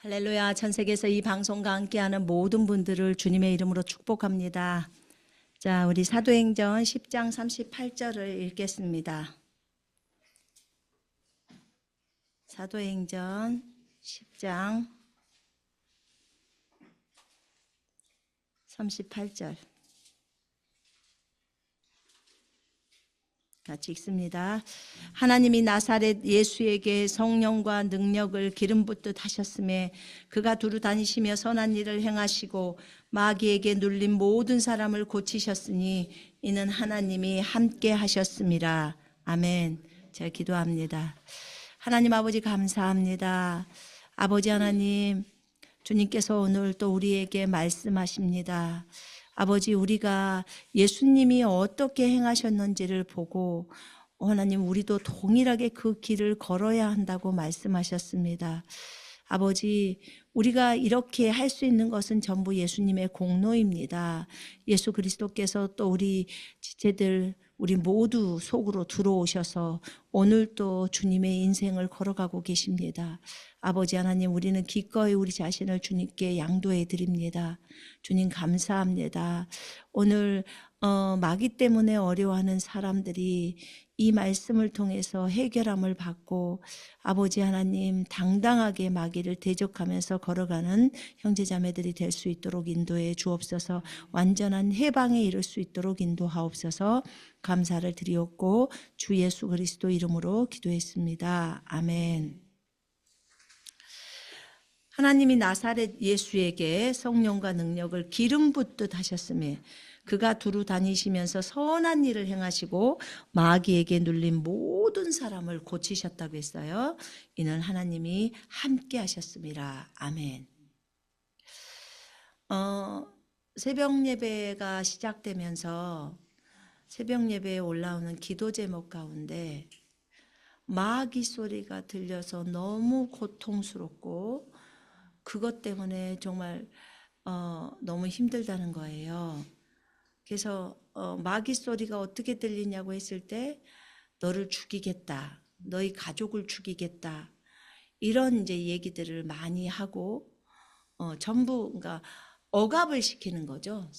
할렐루야. 전 세계에서 이 방송과 함께하는 모든 분들을 주님의 이름으로 축복합니다. 자, 우리 사도행전 10장 38절을 읽겠습니다. 사도행전 10장 38절 같이 읽습니다. 하나님이 나사렛 예수에게 성령과 능력을 기름 붓듯 하셨음에 그가 두루 다니시며 선한 일을 행하시고 마귀에게 눌린 모든 사람을 고치셨으니 이는 하나님이 함께 하셨음이라. 아멘. 제가 기도합니다. 하나님 아버지 감사합니다. 아버지 하나님, 주님께서 오늘 또 우리에게 말씀하십니다. 아버지, 우리가 예수님이 어떻게 행하셨는지를 보고 하나님, 우리도 동일하게 그 길을 걸어야 한다고 말씀하셨습니다. 아버지, 우리가 이렇게 할 수 있는 것은 전부 예수님의 공로입니다. 예수 그리스도께서 또 우리 지체들, 우리 모두 속으로 들어오셔서 오늘 또 주님의 인생을 걸어가고 계십니다. 아버지 하나님, 우리는 기꺼이 우리 자신을 주님께 양도해 드립니다. 주님 감사합니다. 오늘 마귀 때문에 어려워하는 사람들이 이 말씀을 통해서 해결함을 받고 아버지 하나님 당당하게 마귀를 대적하면서 걸어가는 형제자매들이 될 수 있도록 인도해 주옵소서. 완전한 해방에 이를 수 있도록 인도하옵소서. 감사를 드리옵고 주 예수 그리스도 이름으로 기도했습니다. 아멘. 하나님이 나사렛 예수에게 성령과 능력을 기름 붓듯 하셨으며 그가 두루 다니시면서 선한 일을 행하시고 마귀에게 눌린 모든 사람을 고치셨다고 했어요. 이는 하나님이 함께 하셨습니다. 아멘. 새벽 예배가 시작되면서 새벽 예배에 올라오는 기도 제목 가운데 마귀 소리가 들려서 너무 고통스럽고 그것 때문에 정말 너무 힘들다는 거예요. 그래서 마귀 소리가 어떻게 들리냐고 했을 때 너를 죽이겠다, 너희 가족을 죽이겠다, 이런 이제 얘기들을 많이 하고 전부 그러니까 억압을 시키는 거죠.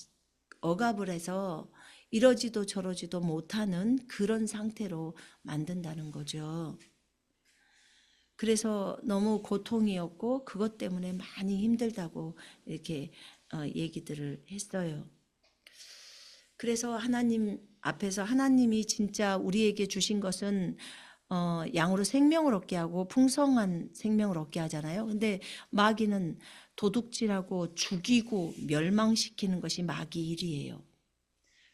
억압을 해서 이러지도 저러지도 못하는 그런 상태로 만든다는 거죠. 그래서 너무 고통이었고 그것 때문에 많이 힘들다고 이렇게 얘기들을 했어요. 그래서 하나님 앞에서 하나님이 진짜 우리에게 주신 것은 양으로 생명을 얻게 하고 풍성한 생명을 얻게 하잖아요. 근데 마귀는 도둑질하고 죽이고 멸망시키는 것이 마귀 일이에요.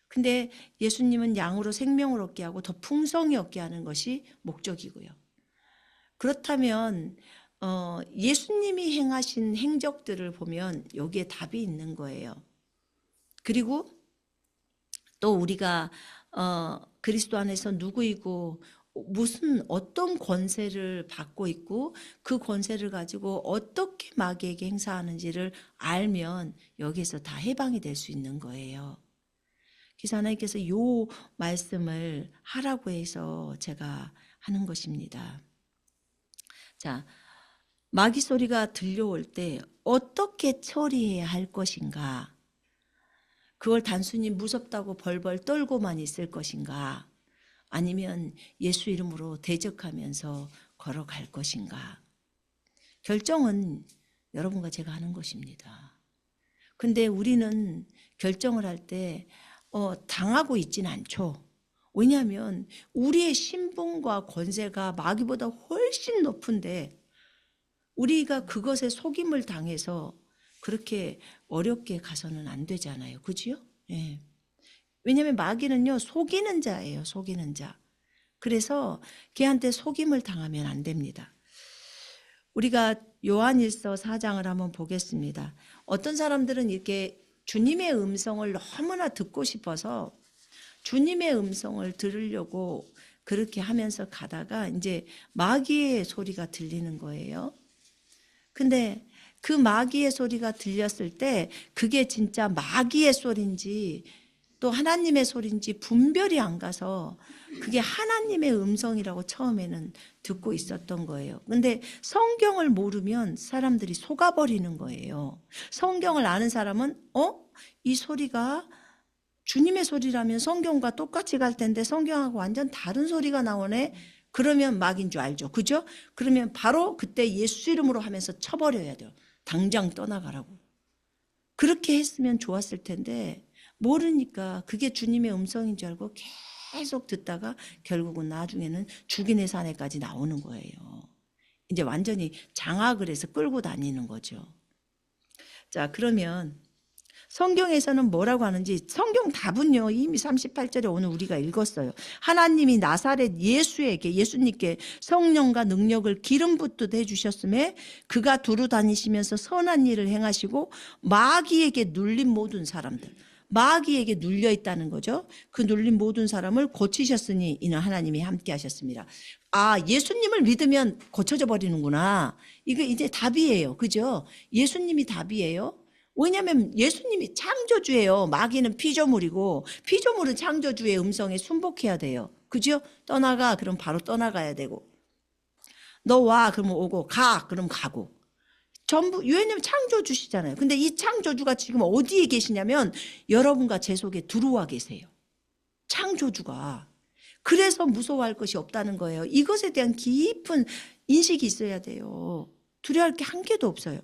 근데 예수님은 양으로 생명을 얻게 하고 더 풍성히 얻게 하는 것이 목적이고요. 그렇다면 예수님이 행하신 행적들을 보면 여기에 답이 있는 거예요. 그리고 또 우리가 그리스도 안에서 누구이고 무슨 어떤 권세를 받고 있고 그 권세를 가지고 어떻게 마귀에게 행사하는지를 알면 여기에서 다 해방이 될 수 있는 거예요. 그래서 하나님께서 이 말씀을 하라고 해서 제가 하는 것입니다. 자, 마귀 소리가 들려올 때 어떻게 처리해야 할 것인가? 그걸 단순히 무섭다고 벌벌 떨고만 있을 것인가? 아니면 예수 이름으로 대적하면서 걸어갈 것인가? 결정은 여러분과 제가 하는 것입니다. 근데 우리는 결정을 할 때 당하고 있지는 않죠. 왜냐하면 우리의 신분과 권세가 마귀보다 훨씬 높은데 우리가 그것에 속임을 당해서 그렇게 어렵게 가서는 안 되잖아요. 그죠? 예. 왜냐하면 마귀는요, 속이는 자예요. 속이는 자. 그래서 걔한테 속임을 당하면 안 됩니다. 우리가 요한일서 4장을 한번 보겠습니다. 어떤 사람들은 이렇게 주님의 음성을 너무나 듣고 싶어서 주님의 음성을 들으려고 그렇게 하면서 가다가 이제 마귀의 소리가 들리는 거예요. 근데 그 마귀의 소리가 들렸을 때 그게 진짜 마귀의 소리인지 또 하나님의 소리인지 분별이 안 가서 그게 하나님의 음성이라고 처음에는 듣고 있었던 거예요. 근데 성경을 모르면 사람들이 속아버리는 거예요. 성경을 아는 사람은 이 소리가 주님의 소리라면 성경과 똑같이 갈 텐데 성경하고 완전 다른 소리가 나오네. 그러면 마귀인 줄 알죠. 그죠? 그러면 바로 그때 예수 이름으로 하면서 쳐버려야 돼요. 당장 떠나가라고. 그렇게 했으면 좋았을 텐데 모르니까 그게 주님의 음성인 줄 알고 계속 듣다가 결국은 나중에는 죽인의 사내까지 나오는 거예요. 이제 완전히 장악을 해서 끌고 다니는 거죠. 자, 그러면 성경에서는 뭐라고 하는지 성경 답은요 이미 38절에 오늘 우리가 읽었어요. 하나님이 나사렛 예수님께 성령과 능력을 기름 붓듯 해주셨음에 그가 두루 다니시면서 선한 일을 행하시고 마귀에게 눌린 모든 사람들, 마귀에게 눌려 있다는 거죠. 그 눌린 모든 사람을 고치셨으니 이는 하나님이 함께 하셨습니다. 아, 예수님을 믿으면 고쳐져 버리는구나. 이거 이제 답이에요. 그죠? 예수님이 답이에요. 왜냐하면 예수님이 창조주예요. 마귀는 피조물이고 피조물은 창조주의 음성에 순복해야 돼요. 그죠? 떠나가 그럼 바로 떠나가야 되고 너 와 그러면 오고 가 그럼 가고 전부 왜냐하면 창조주시잖아요. 근데 이 창조주가 지금 어디에 계시냐면 여러분과 제 속에 들어와 계세요. 창조주가. 그래서 무서워할 것이 없다는 거예요. 이것에 대한 깊은 인식이 있어야 돼요. 두려워할 게 한 개도 없어요.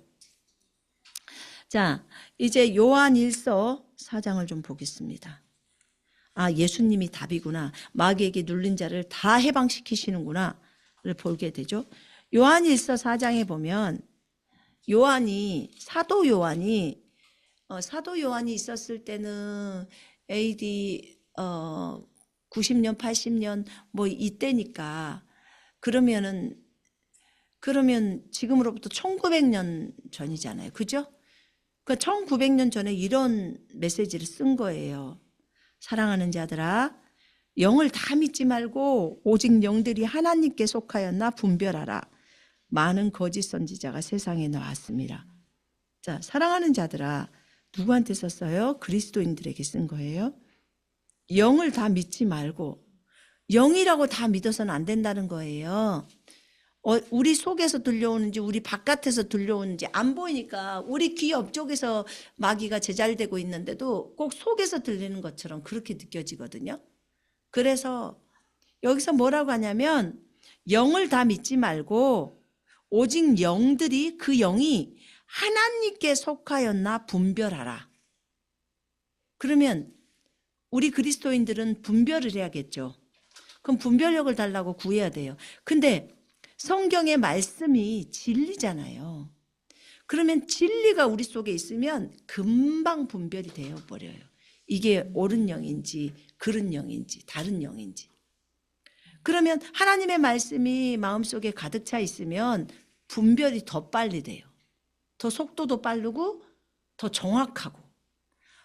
자, 이제 요한 1서 4장을 좀 보겠습니다. 아, 예수님이 답이구나. 마귀에게 눌린 자를 다 해방시키시는구나를 보게 되죠. 요한 1서 4장에 보면 사도 요한이 있었을 때는 AD 90년, 80년 뭐 이때니까 그러면 지금으로부터 1900년 전이잖아요. 그죠? 그러니까 1900년 전에 이런 메시지를 쓴 거예요. 사랑하는 자들아, 영을 다 믿지 말고 오직 영들이 하나님께 속하였나 분별하라. 많은 거짓 선지자가 세상에 나왔습니다. 자, 사랑하는 자들아, 누구한테 썼어요? 그리스도인들에게 쓴 거예요. 영을 다 믿지 말고 영이라고 다 믿어서는 안 된다는 거예요. 우리 속에서 들려오는지 우리 바깥에서 들려오는지 안 보이니까 우리 귀 옆쪽에서 마귀가 제잘되고 있는데도 꼭 속에서 들리는 것처럼 그렇게 느껴지거든요. 그래서 여기서 뭐라고 하냐면 영을 다 믿지 말고 오직 영들이 그 영이 하나님께 속하였나 분별하라. 그러면 우리 그리스도인들은 분별을 해야겠죠. 그럼 분별력을 달라고 구해야 돼요. 근데 성경의 말씀이 진리잖아요. 그러면 진리가 우리 속에 있으면 금방 분별이 되어버려요. 이게 옳은 영인지 그른 영인지 다른 영인지. 그러면 하나님의 말씀이 마음속에 가득 차 있으면 분별이 더 빨리 돼요. 더 속도도 빠르고 더 정확하고.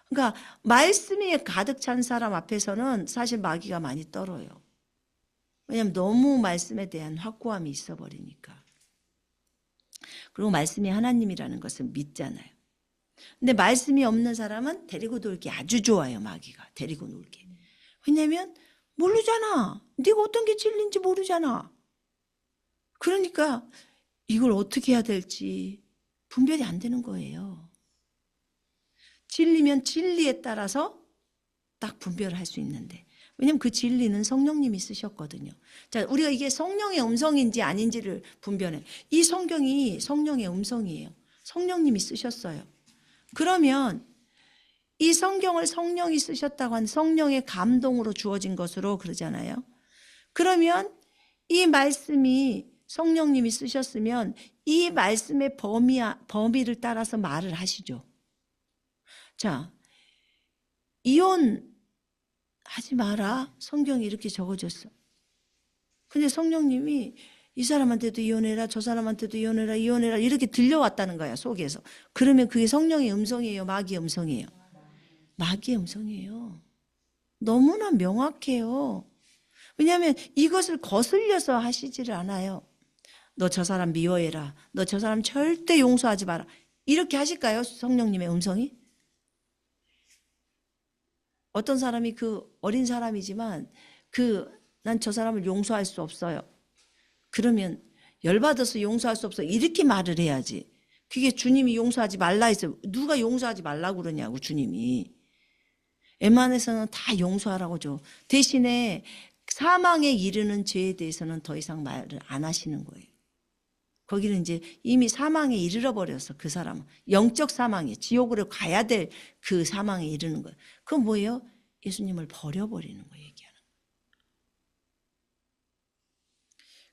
그러니까 말씀이 가득 찬 사람 앞에서는 사실 마귀가 많이 떨어요. 왜냐하면 너무 말씀에 대한 확고함이 있어버리니까. 그리고 말씀이 하나님이라는 것을 믿잖아요. 근데 말씀이 없는 사람은 데리고 놀기 아주 좋아요. 마귀가 데리고 놀기. 왜냐하면 모르잖아. 네가 어떤 게 진리인지 모르잖아. 그러니까 이걸 어떻게 해야 될지 분별이 안 되는 거예요. 진리면 진리에 따라서 딱 분별을 할 수 있는데 왜냐하면 그 진리는 성령님이 쓰셨거든요. 자, 우리가 이게 성령의 음성인지 아닌지를 분별해. 이 성경이 성령의 음성이에요. 성령님이 쓰셨어요. 그러면 이 성경을 성령이 쓰셨다고 한 성령의 감동으로 주어진 것으로 그러잖아요. 그러면 이 말씀이 성령님이 쓰셨으면 이 말씀의 범위를 따라서 말을 하시죠. 자, 이혼하지 마라. 성경이 이렇게 적어졌어. 근데 성령님이 이 사람한테도 이혼해라, 저 사람한테도 이혼해라, 이혼해라 이렇게 들려왔다는 거야, 속에서. 그러면 그게 성령의 음성이에요, 마귀의 음성이에요? 마귀의 음성이에요. 너무나 명확해요. 왜냐하면 이것을 거슬려서 하시지를 않아요. 너 저 사람 미워해라. 너 저 사람 절대 용서하지 마라. 이렇게 하실까요? 성령님의 음성이? 어떤 사람이 그 어린 사람이지만 난 저 사람을 용서할 수 없어요. 그러면 열받아서 용서할 수 없어 이렇게 말을 해야지. 그게 주님이 용서하지 말라 했어요. 누가 용서하지 말라고 그러냐고 주님이. 웬만해서는 다 용서하라고 줘. 대신에 사망에 이르는 죄에 대해서는 더 이상 말을 안 하시는 거예요. 거기는 이제 이미 사망에 이르러 버려서 그 사람은 영적 사망에 지옥으로 가야 될 그 사망에 이르는 거예요. 그건 뭐예요? 예수님을 버려버리는 거예요. 얘기하는 거예요.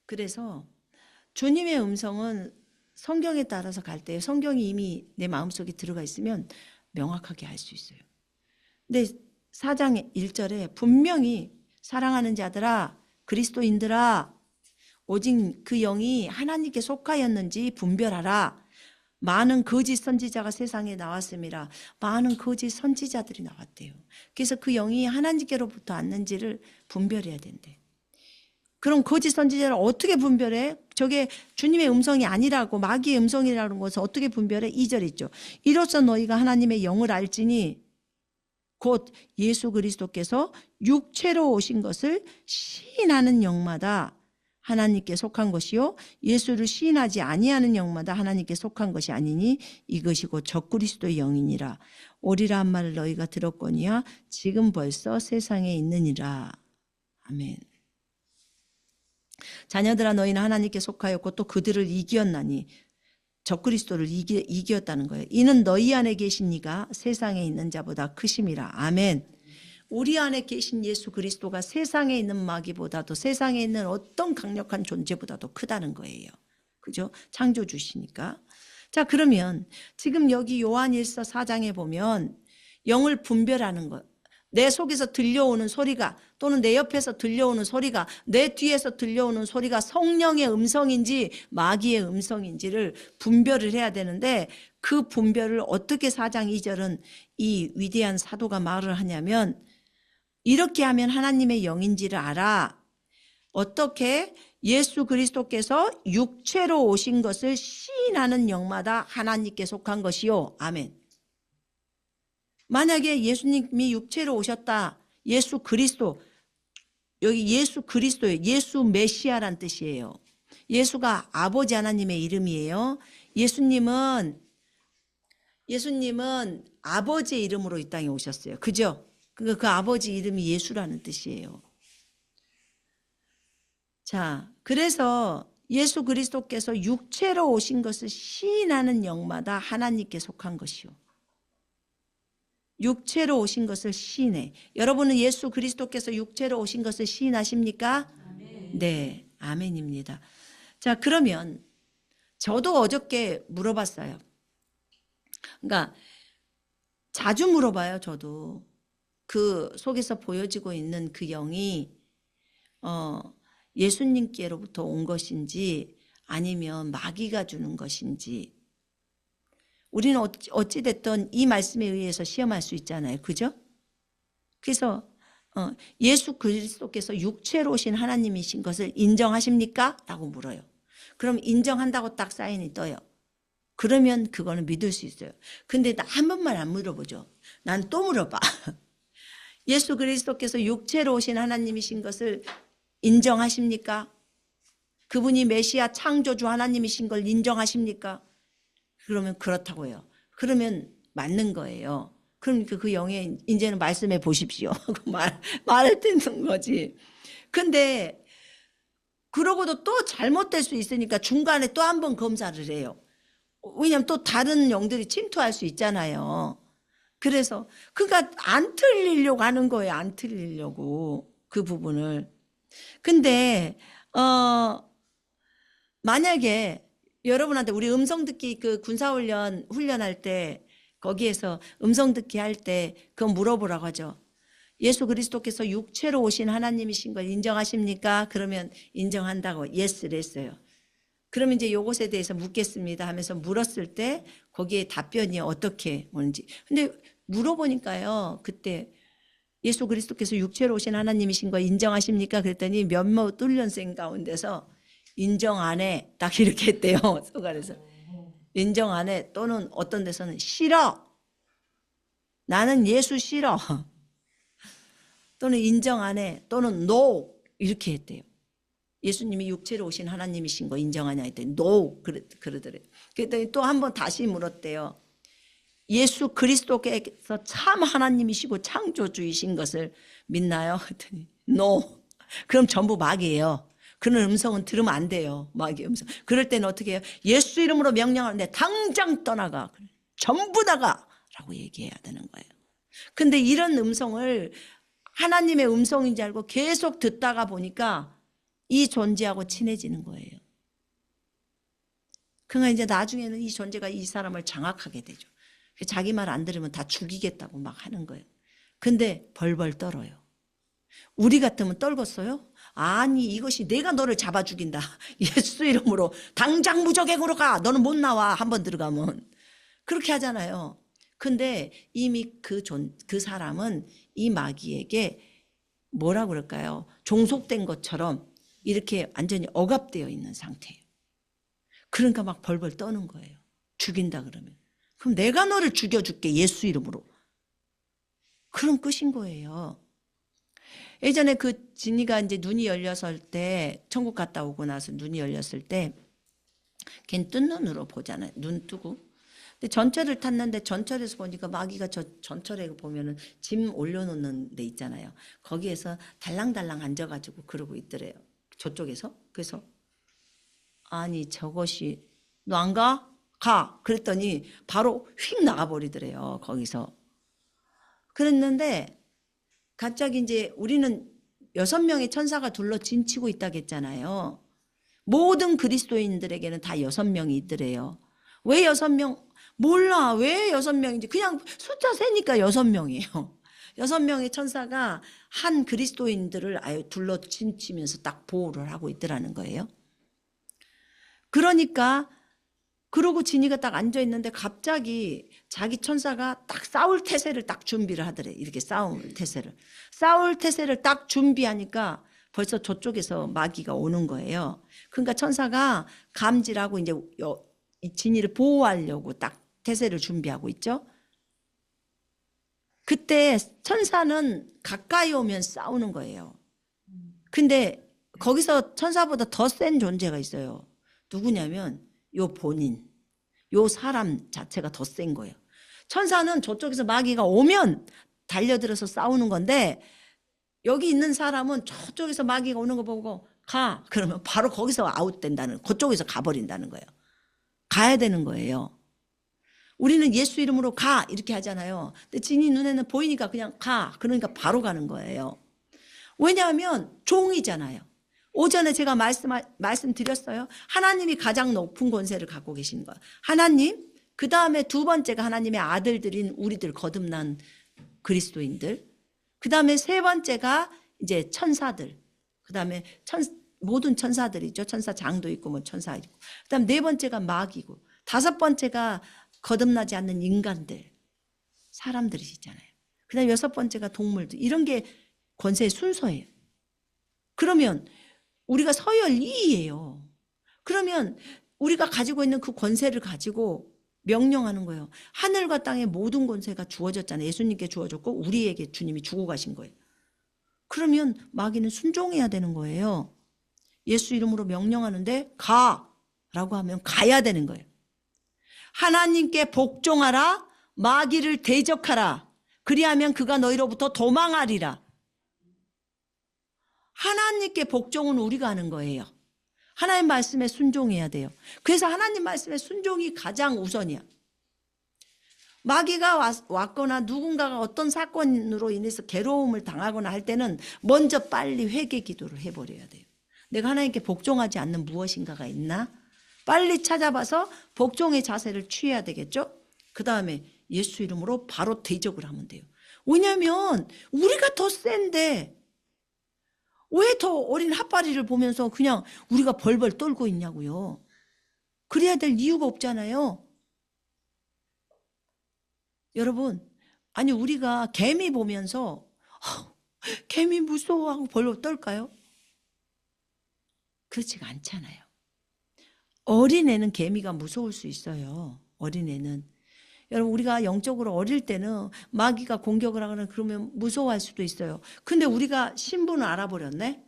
그래서 주님의 음성은 성경에 따라서 갈 때 성경이 이미 내 마음속에 들어가 있으면 명확하게 알 수 있어요. 근데 4장 1절에 분명히 사랑하는 자들아 그리스도인들아 오직 그 영이 하나님께 속하였는지 분별하라. 많은 거짓 선지자가 세상에 나왔습니다. 많은 거짓 선지자들이 나왔대요. 그래서 그 영이 하나님께로부터 왔는지를 분별해야 된대. 그럼 거짓 선지자를 어떻게 분별해? 저게 주님의 음성이 아니라고 마귀의 음성이라는 것을 어떻게 분별해? 2절 있죠. 이로써 너희가 하나님의 영을 알지니 곧 예수 그리스도께서 육체로 오신 것을 시인하는 영마다 하나님께 속한 것이요 예수를 시인하지 아니하는 영마다 하나님께 속한 것이 아니니 이것이 곧 적그리스도의 영이니라. 오리라 한 말을 너희가 들었거니와 지금 벌써 세상에 있느니라. 아멘. 자녀들아 너희는 하나님께 속하였고 또 그들을 이기었나니 적그리스도를 이기었다는 거예요. 이는 너희 안에 계신 이가 세상에 있는 자보다 크심이라. 아멘. 우리 안에 계신 예수 그리스도가 세상에 있는 마귀보다도 세상에 있는 어떤 강력한 존재보다도 크다는 거예요. 그죠? 창조주시니까. 자, 그러면 지금 여기 요한일서 4장에 보면 영을 분별하는 것. 내 속에서 들려오는 소리가 또는 내 옆에서 들려오는 소리가 내 뒤에서 들려오는 소리가 성령의 음성인지 마귀의 음성인지를 분별을 해야 되는데 그 분별을 어떻게 4장 2절은 이 위대한 사도가 말을 하냐면 이렇게 하면 하나님의 영인지를 알아. 어떻게? 예수 그리스도께서 육체로 오신 것을 시인하는 영마다 하나님께 속한 것이요. 아멘. 만약에 예수님이 육체로 오셨다. 예수 그리스도. 여기 예수 그리스도예요. 예수 메시아란 뜻이에요. 예수가 아버지 하나님의 이름이에요. 예수님은 아버지의 이름으로 이 땅에 오셨어요. 그죠? 그 아버지 이름이 예수라는 뜻이에요. 자, 그래서 예수 그리스도께서 육체로 오신 것을 시인하는 영마다 하나님께 속한 것이요. 육체로 오신 것을 시인해. 여러분은 예수 그리스도께서 육체로 오신 것을 시인하십니까? 아멘. 네, 아멘입니다. 자, 그러면 저도 어저께 물어봤어요. 그러니까 자주 물어봐요, 저도. 그 속에서 보여지고 있는 그 영이 예수님께로부터 온 것인지 아니면 마귀가 주는 것인지 우리는 어찌됐든 이 말씀에 의해서 시험할 수 있잖아요. 그죠? 그래서 예수 그리스도께서 육체로 오신 하나님이신 것을 인정하십니까? 라고 물어요. 그럼 인정한다고 딱 사인이 떠요. 그러면 그거는 믿을 수 있어요. 근데 나 한 번만 안 물어보죠. 난 또 물어봐. 예수 그리스도께서 육체로 오신 하나님이신 것을 인정하십니까? 그분이 메시아 창조주 하나님이신 걸 인정하십니까? 그러면 그렇다고 해요. 그러면 맞는 거예요. 그러니까 그 영에 이제는 말씀해 보십시오. 말을 듣는 거지. 근데 그러고도 또 잘못될 수 있으니까 중간에 또 한 번 검사를 해요. 왜냐하면 또 다른 영들이 침투할 수 있잖아요. 그래서 그가 안 틀리려고 하는 거예요. 안 틀리려고 그 부분을. 근데 만약에 여러분한테 우리 음성 듣기 그 군사훈련 훈련할 때 거기에서 음성 듣기 할 때 그거 물어보라고 하죠. 예수 그리스도께서 육체로 오신 하나님이신 걸 인정하십니까? 그러면 인정한다고 예스를 했어요. 그러면 이제 요것에 대해서 묻겠습니다 하면서 물었을 때 거기에 답변이 어떻게 오는지. 근데 물어보니까요. 그때 예수 그리스도께서 육체로 오신 하나님이신 거 인정하십니까? 그랬더니 몇몇 훈련생 가운데서 인정 안 해. 딱 이렇게 했대요. 소갈에서. 인정 안 해. 또는 어떤 데서는 싫어. 나는 예수 싫어. 또는 인정 안 해, 또는 no 이렇게 했대요. 예수님이 육체로 오신 하나님이신 거 인정하냐 했더니 no 그러더래요. 그랬더니 또 한 번 다시 물었대요. 예수 그리스도께서 참 하나님이시고 창조주이신 것을 믿나요? 했더니 no. 그럼 전부 마귀예요. 그런 음성은 들으면 안 돼요. 마귀 음성. 그럴 때는 어떻게 해요? 예수 이름으로 명령하는데 당장 떠나가. 전부 나가 라고 얘기해야 되는 거예요. 근데 이런 음성을 하나님의 음성인지 알고 계속 듣다가 보니까 이 존재하고 친해지는 거예요. 그러니까 이제 나중에는 이 존재가 이 사람을 장악하게 되죠. 자기 말 안 들으면 다 죽이겠다고 막 하는 거예요. 근데 벌벌 떨어요. 우리 같으면 떨겠어요? 아니 이것이 내가 너를 잡아 죽인다. 예수 이름으로 당장 무적액으로 가. 너는 못 나와. 한번 들어가면. 그렇게 하잖아요. 근데 이미 그 사람은 이 마귀에게 뭐라 그럴까요? 종속된 것처럼 이렇게 완전히 억압되어 있는 상태예요. 그러니까 막 벌벌 떠는 거예요. 죽인다 그러면. 그럼 내가 너를 죽여줄게. 예수 이름으로. 그런 끝인 거예요. 예전에 그 진이가 이제 눈이 열렸을 때, 천국 갔다 오고 나서 눈이 열렸을 때, 걔는 뜬 눈으로 보잖아요. 눈 뜨고. 근데 전철을 탔는데 전철에서 보니까 마귀가 저 전철에 보면은 짐 올려놓는 데 있잖아요. 거기에서 달랑달랑 앉아가지고 그러고 있더래요. 저쪽에서. 그래서 아니 저것이 너 안 가? 가. 그랬더니 바로 휙 나가버리더래요. 거기서. 그랬는데 갑자기 이제 우리는 6명의 천사가 둘러 진치고 있다고 했잖아요. 모든 그리스도인들에게는 다 6명이 있더래요. 왜 6명? 몰라. 왜 6명인지. 그냥 숫자 세니까 6명이에요. 6명의 천사가 한 그리스도인들을 아예 둘러 진치면서 딱 보호를 하고 있더라는 거예요. 그러니까 그러고 진이가 딱 앉아있는데 갑자기 자기 천사가 딱 싸울 태세를 딱 준비를 하더래. 이렇게 싸울 태세를. 싸울 태세를 딱 준비하니까 벌써 저쪽에서 마귀가 오는 거예요. 그러니까 천사가 감지하고 이제 이 진이를 보호하려고 딱 태세를 준비하고 있죠. 그때 천사는 가까이 오면 싸우는 거예요. 근데 거기서 천사보다 더 센 존재가 있어요. 누구냐면 요 본인, 요 사람 자체가 더 센 거예요. 천사는 저쪽에서 마귀가 오면 달려들어서 싸우는 건데 여기 있는 사람은 저쪽에서 마귀가 오는 거 보고 가. 그러면 바로 거기서 아웃된다는, 그쪽에서 가버린다는 거예요. 가야 되는 거예요. 우리는 예수 이름으로 가 이렇게 하잖아요. 근데 진이 눈에는 보이니까 그냥 가. 그러니까 바로 가는 거예요. 왜냐하면 종이잖아요. 오전에 제가 말씀드렸어요. 하나님이 가장 높은 권세를 갖고 계신 거예요. 하나님, 그 다음에 두 번째가 하나님의 아들들인 우리들 거듭난 그리스도인들. 그 다음에 세 번째가 이제 천사들. 그 다음에 모든 천사들이죠. 천사장도 있고 뭐 천사 있고. 그 다음 네 번째가 마귀고. 다섯 번째가 거듭나지 않는 인간들. 사람들이시잖아요. 그 다음 여섯 번째가 동물들. 이런 게 권세의 순서예요. 그러면 우리가 서열 2위예요. 그러면 우리가 가지고 있는 그 권세를 가지고 명령하는 거예요. 하늘과 땅의 모든 권세가 주어졌잖아요. 예수님께 주어졌고 우리에게 주님이 주고 가신 거예요. 그러면 마귀는 순종해야 되는 거예요. 예수 이름으로 명령하는데 가라고 하면 가야 되는 거예요. 하나님께 복종하라. 마귀를 대적하라. 그리하면 그가 너희로부터 도망하리라. 하나님께 복종은 우리가 하는 거예요. 하나님 말씀에 순종해야 돼요. 그래서 하나님 말씀에 순종이 가장 우선이야. 마귀가 왔거나 누군가가 어떤 사건으로 인해서 괴로움을 당하거나 할 때는 먼저 빨리 회개 기도를 해버려야 돼요. 내가 하나님께 복종하지 않는 무엇인가가 있나? 빨리 찾아봐서 복종의 자세를 취해야 되겠죠? 그 다음에 예수 이름으로 바로 대적을 하면 돼요. 왜냐하면 우리가 더 센데 왜 더 어린 핫바리를 보면서 그냥 우리가 벌벌 떨고 있냐고요. 그래야 될 이유가 없잖아요. 여러분, 아니 우리가 개미 보면서 개미 무서워하고 벌벌 떨까요? 그렇지가 않잖아요. 어린애는 개미가 무서울 수 있어요. 어린애는. 여러분 우리가 영적으로 어릴 때는 마귀가 공격을 하거나 그러면 무서워할 수도 있어요. 근데 우리가 신분을 알아버렸네.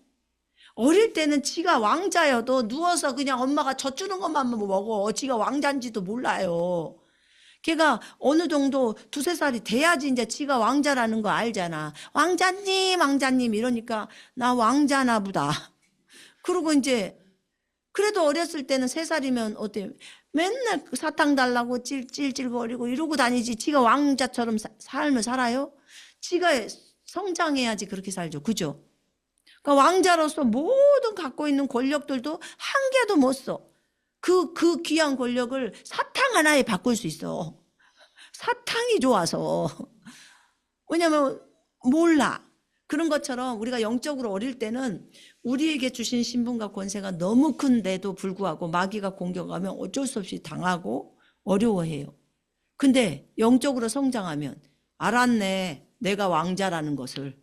어릴 때는 지가 왕자여도 누워서 그냥 엄마가 젖주는 것만 먹어. 지가 왕자인지도 몰라요. 걔가 어느 정도 두세 살이 돼야지 이제 지가 왕자라는 거 알잖아. 왕자님, 왕자님 이러니까 나 왕자나 보다. 그리고 이제 그래도 어렸을 때는 3살이면 어때? 맨날 사탕 달라고 찔찔거리고 이러고 다니지. 지가 왕자처럼 삶을 살아요? 지가 성장해야지 그렇게 살죠. 그죠? 그러니까 왕자로서 모든 갖고 있는 권력들도 한 개도 못 써. 그 귀한 권력을 사탕 하나에 바꿀 수 있어. 사탕이 좋아서. 왜냐면 몰라. 그런 것처럼 우리가 영적으로 어릴 때는 우리에게 주신 신분과 권세가 너무 큰데도 불구하고 마귀가 공격하면 어쩔 수 없이 당하고 어려워해요. 근데 영적으로 성장하면 알았네. 내가 왕자라는 것을.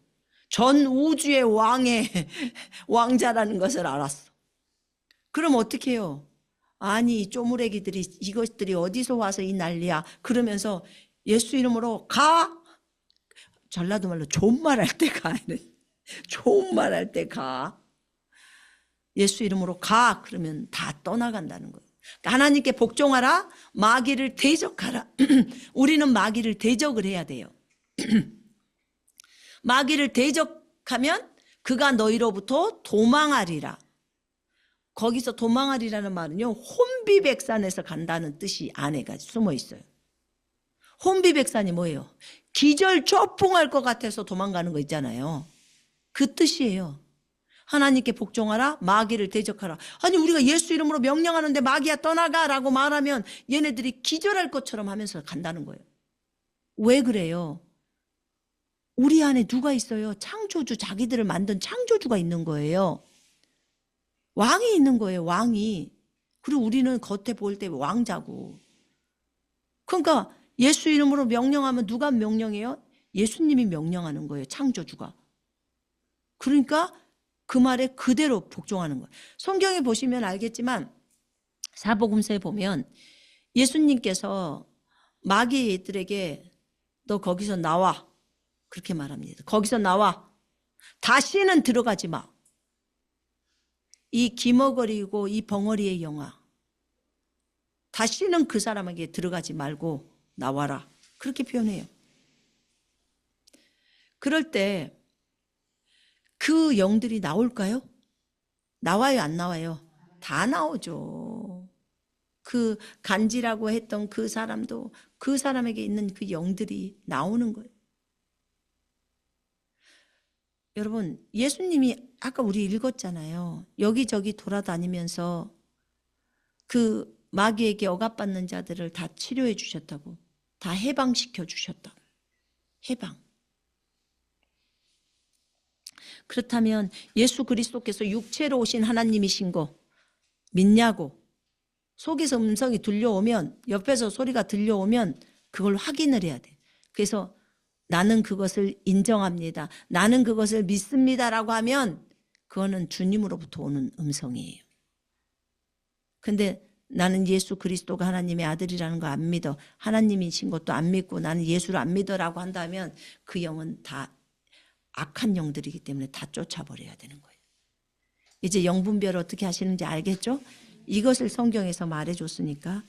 전 우주의 왕의 왕자라는 것을 알았어. 그럼 어떻게 해요? 아니 쪼무레기들이 이것들이 어디서 와서 이 난리야. 그러면서 예수 이름으로 가. 전라도 말로 좋은 말 할 때 가야 돼. 좋은 말 할 때 가. 예수 이름으로 가. 그러면 다 떠나간다는 거예요. 그러니까 하나님께 복종하라. 마귀를 대적하라. 우리는 마귀를 대적을 해야 돼요. 마귀를 대적하면 그가 너희로부터 도망하리라. 거기서 도망하리라는 말은요. 혼비백산에서 간다는 뜻이 안에가 숨어 있어요. 혼비백산이 뭐예요? 기절초풍할 것 같아서 도망가는 거 있잖아요. 그 뜻이에요. 하나님께 복종하라. 마귀를 대적하라. 아니 우리가 예수 이름으로 명령하는데 마귀야 떠나가라고 말하면 얘네들이 기절할 것처럼 하면서 간다는 거예요. 왜 그래요? 우리 안에 누가 있어요? 창조주, 자기들을 만든 창조주가 있는 거예요. 왕이 있는 거예요. 왕이. 그리고 우리는 겉에 보일 때 왕자고. 그러니까 예수 이름으로 명령하면 누가 명령해요? 예수님이 명령하는 거예요. 창조주가. 그러니까 그 말에 그대로 복종하는 거예요. 성경에 보시면 알겠지만 사복음서에 보면 예수님께서 마귀들에게 너 거기서 나와. 그렇게 말합니다. 거기서 나와. 다시는 들어가지 마. 이 기머거리고 이 벙어리의 영아. 다시는 그 사람에게 들어가지 말고 나와라. 그렇게 표현해요. 그럴 때 그 영들이 나올까요? 나와요, 안 나와요? 다 나오죠. 그 간지라고 했던 그 사람도 그 사람에게 있는 그 영들이 나오는 거예요. 여러분, 예수님이 아까 우리 읽었잖아요. 여기저기 돌아다니면서 그 마귀에게 억압받는 자들을 다 치료해 주셨다고. 다 해방시켜 주셨다고. 해방. 그렇다면 예수 그리스도께서 육체로 오신 하나님이신 거 믿냐고. 속에서 음성이 들려오면, 옆에서 소리가 들려오면 그걸 확인을 해야 돼. 그래서 나는 그것을 인정합니다. 나는 그것을 믿습니다라고 하면 그거는 주님으로부터 오는 음성이에요. 근데 나는 예수 그리스도가 하나님의 아들이라는 거 안 믿어. 하나님이신 것도 안 믿고 나는 예수를 안 믿어라고 한다면 그 영은 다 악한 영들이기 때문에 다 쫓아버려야 되는 거예요. 이제 영분별 어떻게 하시는지 알겠죠? 이것을 성경에서 말해줬으니까.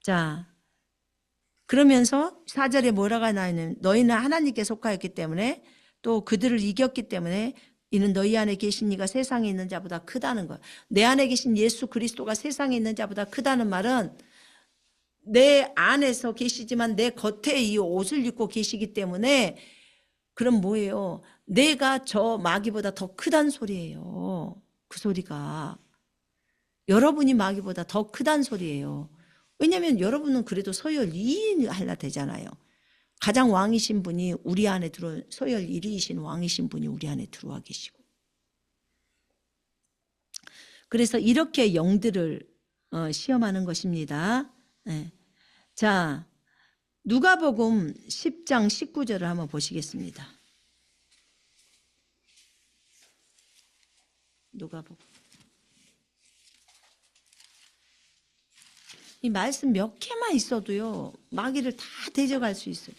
자, 그러면서 4절에 뭐라고 나오냐면 너희는 하나님께 속하였기 때문에 또 그들을 이겼기 때문에 이는 너희 안에 계신 이가 세상에 있는 자보다 크다는 거예요. 내 안에 계신 예수 그리스도가 세상에 있는 자보다 크다는 말은 내 안에서 계시지만 내 겉에 이 옷을 입고 계시기 때문에 그럼 뭐예요? 내가 저 마귀보다 더 크단 소리예요. 그 소리가. 여러분이 마귀보다 더 크단 소리예요. 왜냐하면 여러분은 그래도 서열 2위 하려 되잖아요. 가장 왕이신 분이 우리 안에 서열 1위이신 왕이신 분이 우리 안에 들어와 계시고. 그래서 이렇게 영들을 시험하는 것입니다. 네. 자, 누가복음 10장 19절을 한번 보시겠습니다. 누가복음 이 말씀 몇 개만 있어도요, 마귀를 다 대적할 수 있어요.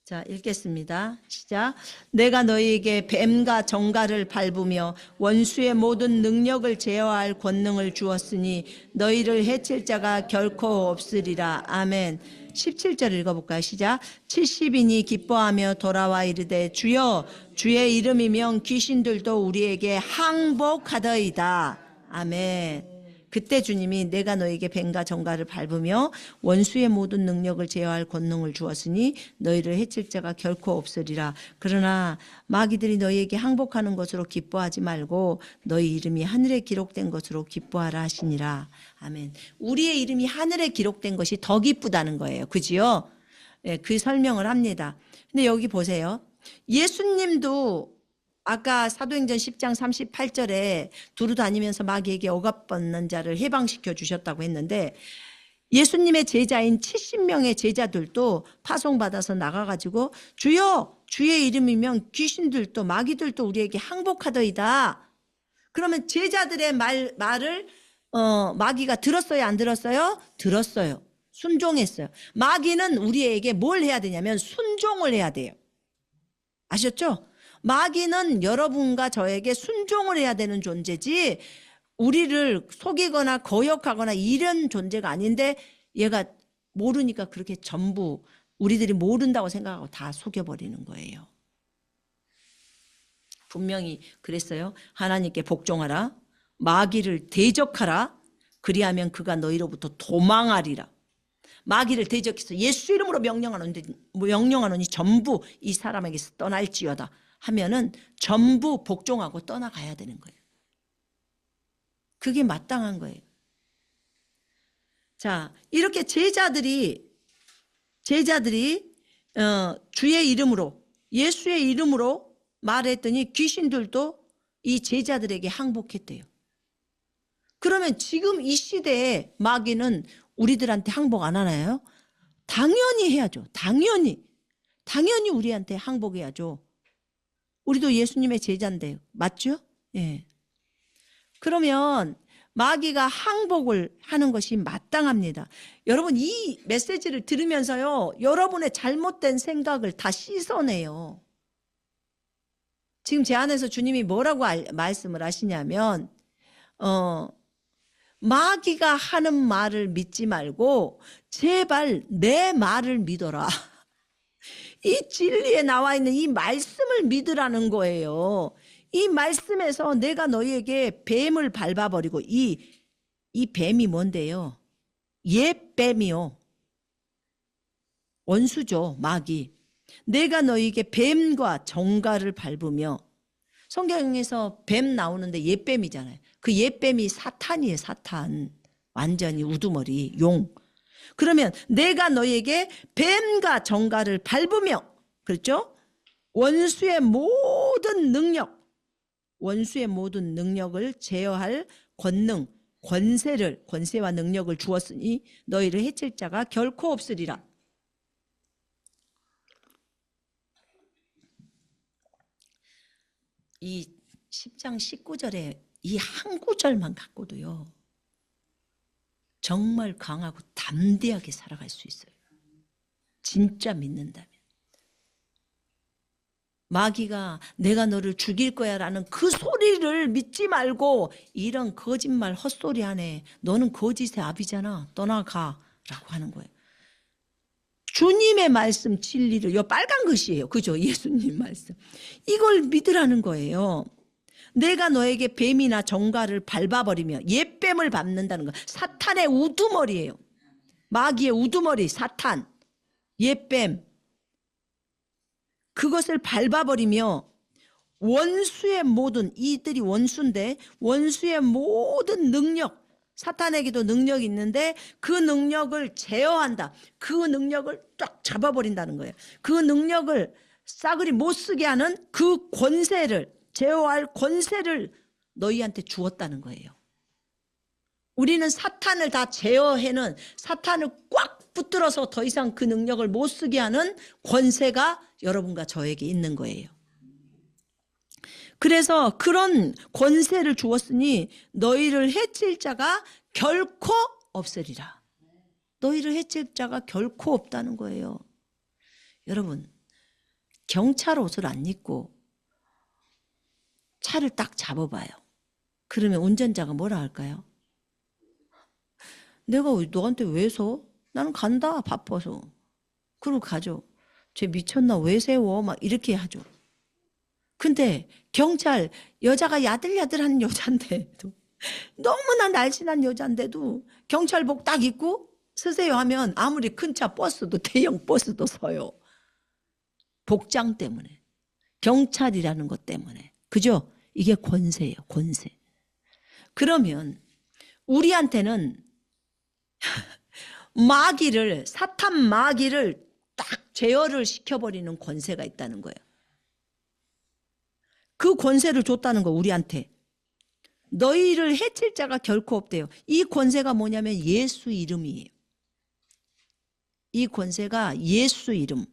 자, 읽겠습니다. 시작. 내가 너희에게 뱀과 정갈을 밟으며 원수의 모든 능력을 제어할 권능을 주었으니 너희를 해칠 자가 결코 없으리라. 아멘. 17절 읽어볼까요? 시작. 70인이 기뻐하며 돌아와 이르되 주여 주의 이름이면 귀신들도 우리에게 항복하더이다. 아멘. 그때 주님이 내가 너에게 뱀과 정갈을 밟으며 원수의 모든 능력을 제어할 권능을 주었으니 너희를 해칠 자가 결코 없으리라. 그러나 마귀들이 너희에게 항복하는 것으로 기뻐하지 말고 너희 이름이 하늘에 기록된 것으로 기뻐하라 하시니라. 아멘. 우리의 이름이 하늘에 기록된 것이 더 기쁘다는 거예요. 그지요? 네, 그 설명을 합니다. 근데 여기 보세요. 예수님도 아까 사도행전 10장 38절에 두루 다니면서 마귀에게 억압받는 자를 해방시켜 주셨다고 했는데 예수님의 제자인 70명의 제자들도 파송받아서 나가가지고 주여 주의 이름이면 귀신들도 마귀들도 우리에게 항복하더이다. 그러면 제자들의 말을 마귀가 들었어요, 안 들었어요? 들었어요. 순종했어요. 마귀는 우리에게 뭘 해야 되냐면 순종을 해야 돼요. 아셨죠? 마귀는 여러분과 저에게 순종을 해야 되는 존재지 우리를 속이거나 거역하거나 이런 존재가 아닌데 얘가 모르니까 그렇게 전부 우리들이 모른다고 생각하고 다 속여버리는 거예요. 분명히 그랬어요. 하나님께 복종하라. 마귀를 대적하라. 그리하면 그가 너희로부터 도망하리라. 마귀를 대적해서 예수 이름으로 명령하노니 전부 이 사람에게서 떠날지어다 하면은 전부 복종하고 떠나가야 되는 거예요. 그게 마땅한 거예요. 자, 이렇게 제자들이 주의 이름으로 예수의 이름으로 말했더니 귀신들도 이 제자들에게 항복했대요. 그러면 지금 이 시대에 마귀는 우리들한테 항복 안 하나요? 당연히 해야죠. 당연히 우리한테 항복해야죠. 우리도 예수님의 제자인데요. 맞죠? 예. 그러면 마귀가 항복을 하는 것이 마땅합니다. 여러분 이 메시지를 들으면서요. 여러분의 잘못된 생각을 다 씻어내요. 지금 제 안에서 주님이 뭐라고 말씀을 하시냐면 마귀가 하는 말을 믿지 말고 제발 내 말을 믿어라. 이 진리에 나와 있는 이 말씀을 믿으라는 거예요. 이 말씀에서 내가 너희에게 뱀을 밟아버리고 이 뱀이 뭔데요? 옛 뱀이요. 원수죠, 마귀. 내가 너희에게 뱀과 정갈을 밟으며 성경에서 뱀 나오는데 옛 뱀이잖아요. 그 옛 뱀이 사탄이에요, 사탄. 완전히 우두머리, 용. 그러면 내가 너희에게 뱀과 정갈을 밟으며 그렇죠? 원수의 모든 능력을 제어할 권세와 능력을 주었으니 너희를 해칠 자가 결코 없으리라. 이 10장 19절에 이 한 구절만 갖고도요. 정말 강하고 담대하게 살아갈 수 있어요. 진짜 믿는다면. 마귀가 내가 너를 죽일 거야 라는 그 소리를 믿지 말고 이런 거짓말 헛소리 하네. 너는 거짓의 아비잖아. 떠나가 라고 하는 거예요. 주님의 말씀 진리를 요 빨간 것이에요. 그죠? 예수님 말씀. 이걸 믿으라는 거예요. 내가 너에게 뱀이나 정갈을 밟아버리며 옛뱀을 밟는다는 거. 사탄의 우두머리예요. 마귀의 우두머리 사탄. 옛뱀. 그것을 밟아버리며 원수의 모든 이들이 원수인데 원수의 모든 능력 사탄에게도 능력이 있는데 그 능력을 제어한다. 그 능력을 딱 잡아버린다는 거예요. 그 능력을 싸그리 못 쓰게 하는 그 권세를 제어할 권세를 너희한테 주었다는 거예요. 우리는 사탄을 다 제어해는 사탄을 꽉 붙들어서 더 이상 그 능력을 못 쓰게 하는 권세가 여러분과 저에게 있는 거예요. 그래서 그런 권세를 주었으니 너희를 해칠 자가 결코 없으리라. 너희를 해칠 자가 결코 없다는 거예요. 여러분, 경찰 옷을 안 입고 차를 딱 잡아봐요. 그러면 운전자가 뭐라 할까요? 내가 너한테 왜 서? 나는 간다, 바빠서. 그러고 가죠. 쟤 미쳤나? 왜 세워? 막 이렇게 하죠. 근데 경찰, 여자가 야들야들한 여잔데도, 너무나 날씬한 여잔데도 경찰복 딱 입고 서세요 하면 아무리 큰 차 버스도, 대형 버스도 서요. 복장 때문에, 경찰이라는 것 때문에. 그죠? 이게 권세예요, 권세. 그러면 우리한테는 마귀를, 사탄 마귀를 딱 제어를 시켜버리는 권세가 있다는 거예요. 그 권세를 줬다는 거, 우리한테. 너희를 해칠 자가 결코 없대요. 이 권세가 뭐냐면 예수 이름이에요. 이 권세가 예수 이름,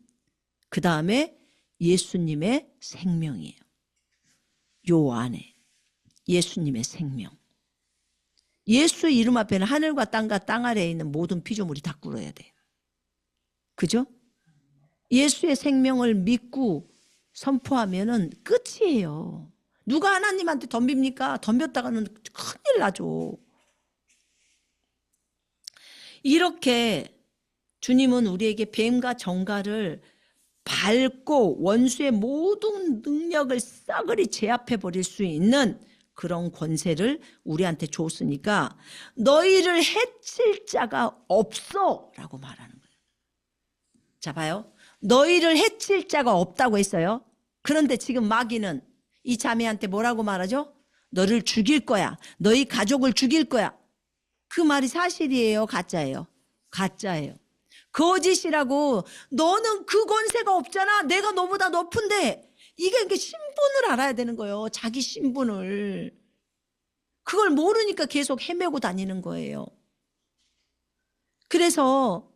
그 다음에 예수님의 생명이에요. 요 안에 예수님의 생명. 예수 이름 앞에는 하늘과 땅과 땅 아래에 있는 모든 피조물이 다 꿇어야 돼요. 그죠? 예수의 생명을 믿고 선포하면은 끝이에요. 누가 하나님한테 덤빕니까? 덤볐다가는 큰일 나죠. 이렇게 주님은 우리에게 뱀과 정갈을 밟고 원수의 모든 능력을 싸그리 제압해 버릴 수 있는 그런 권세를 우리한테 줬으니까 너희를 해칠 자가 없어 라고 말하는 거예요. 자, 봐요. 너희를 해칠 자가 없다고 했어요. 그런데 지금 마귀는 이 자매한테 뭐라고 말하죠? 너를 죽일 거야. 너희 가족을 죽일 거야. 그 말이 사실이에요? 가짜예요? 가짜예요. 거짓이라고. 너는 그 권세가 없잖아. 내가 너보다 높은데. 이게 신분을 알아야 되는 거예요. 자기 신분을. 그걸 모르니까 계속 헤매고 다니는 거예요. 그래서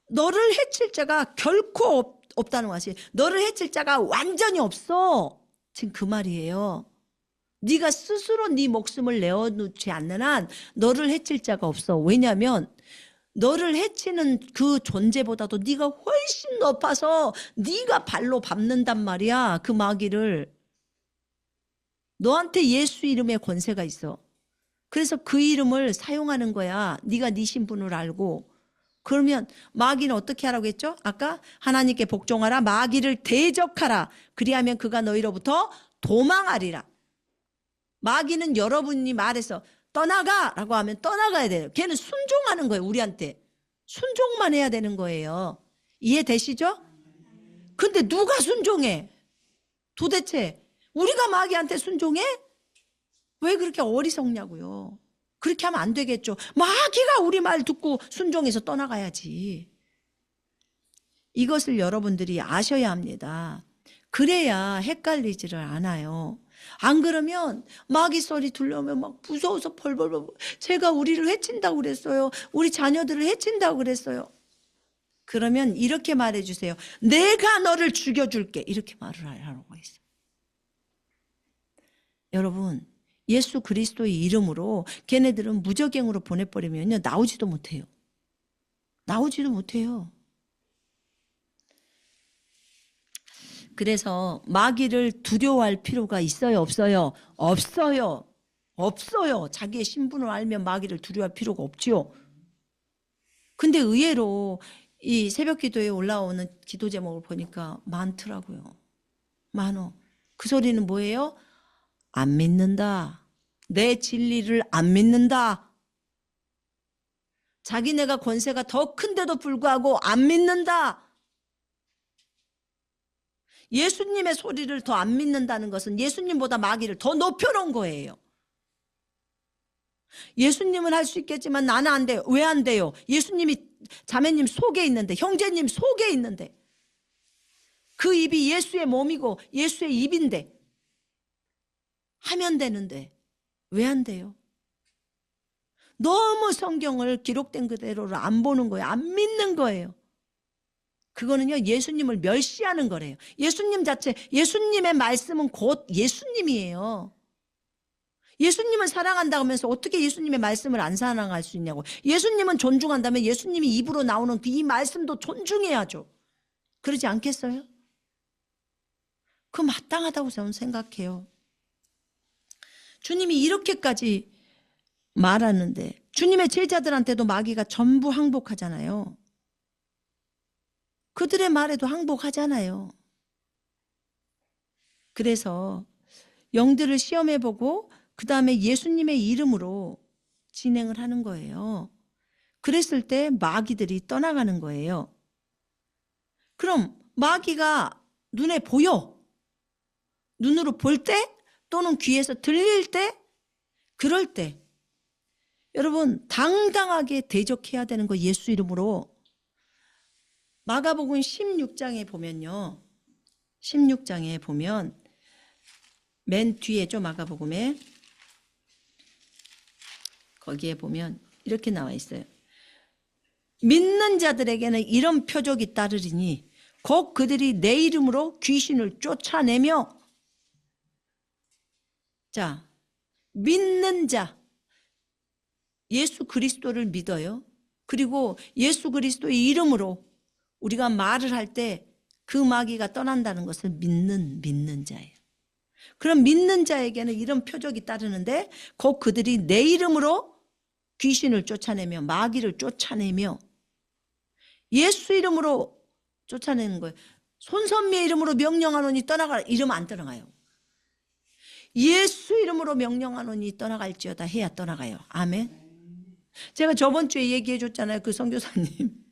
너를 해칠 자가 결코 없다는 것이, 너를 해칠 자가 완전히 없어. 지금 그 말이에요. 네가 스스로 네 목숨을 내어놓지 않는 한 너를 해칠 자가 없어. 왜냐하면 너를 해치는 그 존재보다도 네가 훨씬 높아서 네가 발로 밟는단 말이야. 그 마귀를. 너한테 예수 이름의 권세가 있어. 그래서 그 이름을 사용하는 거야. 네가 네 신분을 알고. 그러면 마귀는 어떻게 하라고 했죠? 아까 하나님께 복종하라. 마귀를 대적하라. 그리하면 그가 너희로부터 도망하리라. 마귀는 여러분이 말해서 떠나가라고 하면 떠나가야 돼요. 걔는 순종하는 거예요. 우리한테. 순종만 해야 되는 거예요. 이해되시죠? 근데 누가 순종해? 도대체 우리가 마귀한테 순종해? 왜 그렇게 어리석냐고요. 그렇게 하면 안 되겠죠. 마귀가 우리 말 듣고 순종해서 떠나가야지. 이것을 여러분들이 아셔야 합니다. 그래야 헷갈리지를 않아요. 안 그러면 마귀 소리 들려오면 막 무서워서 벌벌벌. 제가 우리를 해친다고 그랬어요. 우리 자녀들을 해친다고 그랬어요. 그러면 이렇게 말해주세요. 내가 너를 죽여줄게. 이렇게 말을 하라고 했어요. 여러분, 예수 그리스도의 이름으로 걔네들은 무적행으로 보내버리면요, 나오지도 못해요. 나오지도 못해요. 그래서 마귀를 두려워할 필요가 있어요, 없어요? 없어요. 없어요. 자기의 신분을 알면 마귀를 두려워할 필요가 없지요. 근데 의외로 이 새벽 기도에 올라오는 기도 제목을 보니까 많더라고요. 많어. 그 소리는 뭐예요? 안 믿는다. 내 진리를 안 믿는다. 자기네가 권세가 더 큰데도 불구하고 안 믿는다. 예수님의 소리를 더 안 믿는다는 것은 예수님보다 마귀를 더 높여놓은 거예요. 예수님은 할 수 있겠지만 나는 안 돼요. 왜 안 돼요? 예수님이 자매님 속에 있는데, 형제님 속에 있는데, 그 입이 예수의 몸이고 예수의 입인데 하면 되는데 왜 안 돼요? 너무 성경을 기록된 그대로를 안 보는 거예요. 안 믿는 거예요. 그거는요, 예수님을 멸시하는 거래요. 예수님 자체, 예수님의 말씀은 곧 예수님이에요. 예수님을 사랑한다고 하면서 어떻게 예수님의 말씀을 안 사랑할 수 있냐고. 예수님은 존중한다면 예수님이 입으로 나오는 이 말씀도 존중해야죠. 그러지 않겠어요? 그거 마땅하다고 저는 생각해요. 주님이 이렇게까지 말하는데 주님의 제자들한테도 마귀가 전부 항복하잖아요. 그들의 말에도 항복하잖아요. 그래서 영들을 시험해보고 그 다음에 예수님의 이름으로 진행을 하는 거예요. 그랬을 때 마귀들이 떠나가는 거예요. 그럼 마귀가 눈에 보여. 눈으로 볼 때 또는 귀에서 들릴 때, 그럴 때 여러분 당당하게 대적해야 되는 거 예수 이름으로. 마가복음 16장에 보면요. 16장에 보면 맨 뒤에죠. 마가복음에. 거기에 보면 이렇게 나와 있어요. 믿는 자들에게는 이런 표적이 따르리니 곧 그들이 내 이름으로 귀신을 쫓아내며. 자, 믿는 자, 예수 그리스도를 믿어요. 그리고 예수 그리스도의 이름으로 우리가 말을 할 때 그 마귀가 떠난다는 것을 믿는 자예요. 그럼 믿는 자에게는 이런 표적이 따르는데 곧 그들이 내 이름으로 귀신을 쫓아내며 마귀를 쫓아내며. 예수 이름으로 쫓아내는 거예요. 손선미의 이름으로 명령하노니 떠나가라 이러면 안 떠나가요. 예수 이름으로 명령하노니 떠나갈지어다 해야 떠나가요. 아멘. 제가 저번 주에 얘기해 줬잖아요. 그 선교사님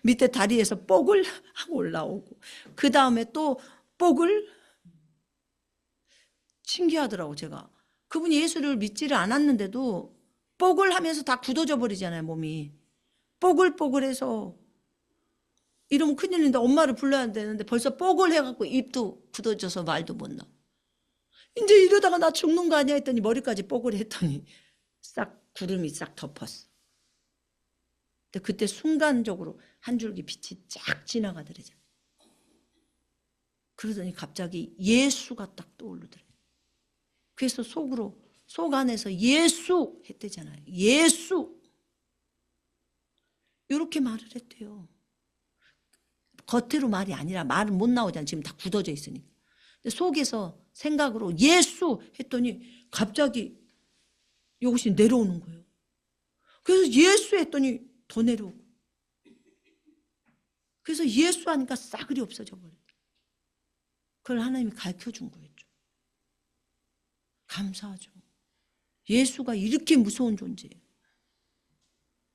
밑에 다리에서 뽀글 하고 올라오고 그 다음에 또 뽀글. 신기하더라고. 제가 그분이 예수를 믿지를 않았는데도 뽀글 하면서 다 굳어져 버리잖아요. 몸이 뽀글뽀글해서. 이러면 큰일인데 엄마를 불러야 되는데 벌써 뽀글 해갖고 입도 굳어져서 말도 못 나와. 이제 이러다가 나 죽는 거 아니야 했더니 머리까지 뽀글 했더니 싹 구름이 싹 덮었어. 근데 그때 순간적으로 한 줄기 빛이 쫙 지나가더래요. 그러더니 갑자기 예수가 딱 떠오르더래요. 그래서 속 안에서 예수 했대잖아요. 예수. 이렇게 말을 했대요. 겉으로 말이 아니라 말은 못 나오잖아요. 지금 다 굳어져 있으니까. 근데 속에서 생각으로 예수 했더니 갑자기 이것이 내려오는 거예요. 그래서 예수 했더니 더 내려오고. 그래서 예수 하니까 싸그리 없어져 버려요. 그걸 하나님이 가르쳐 준 거였죠. 감사하죠. 예수가 이렇게 무서운 존재예요.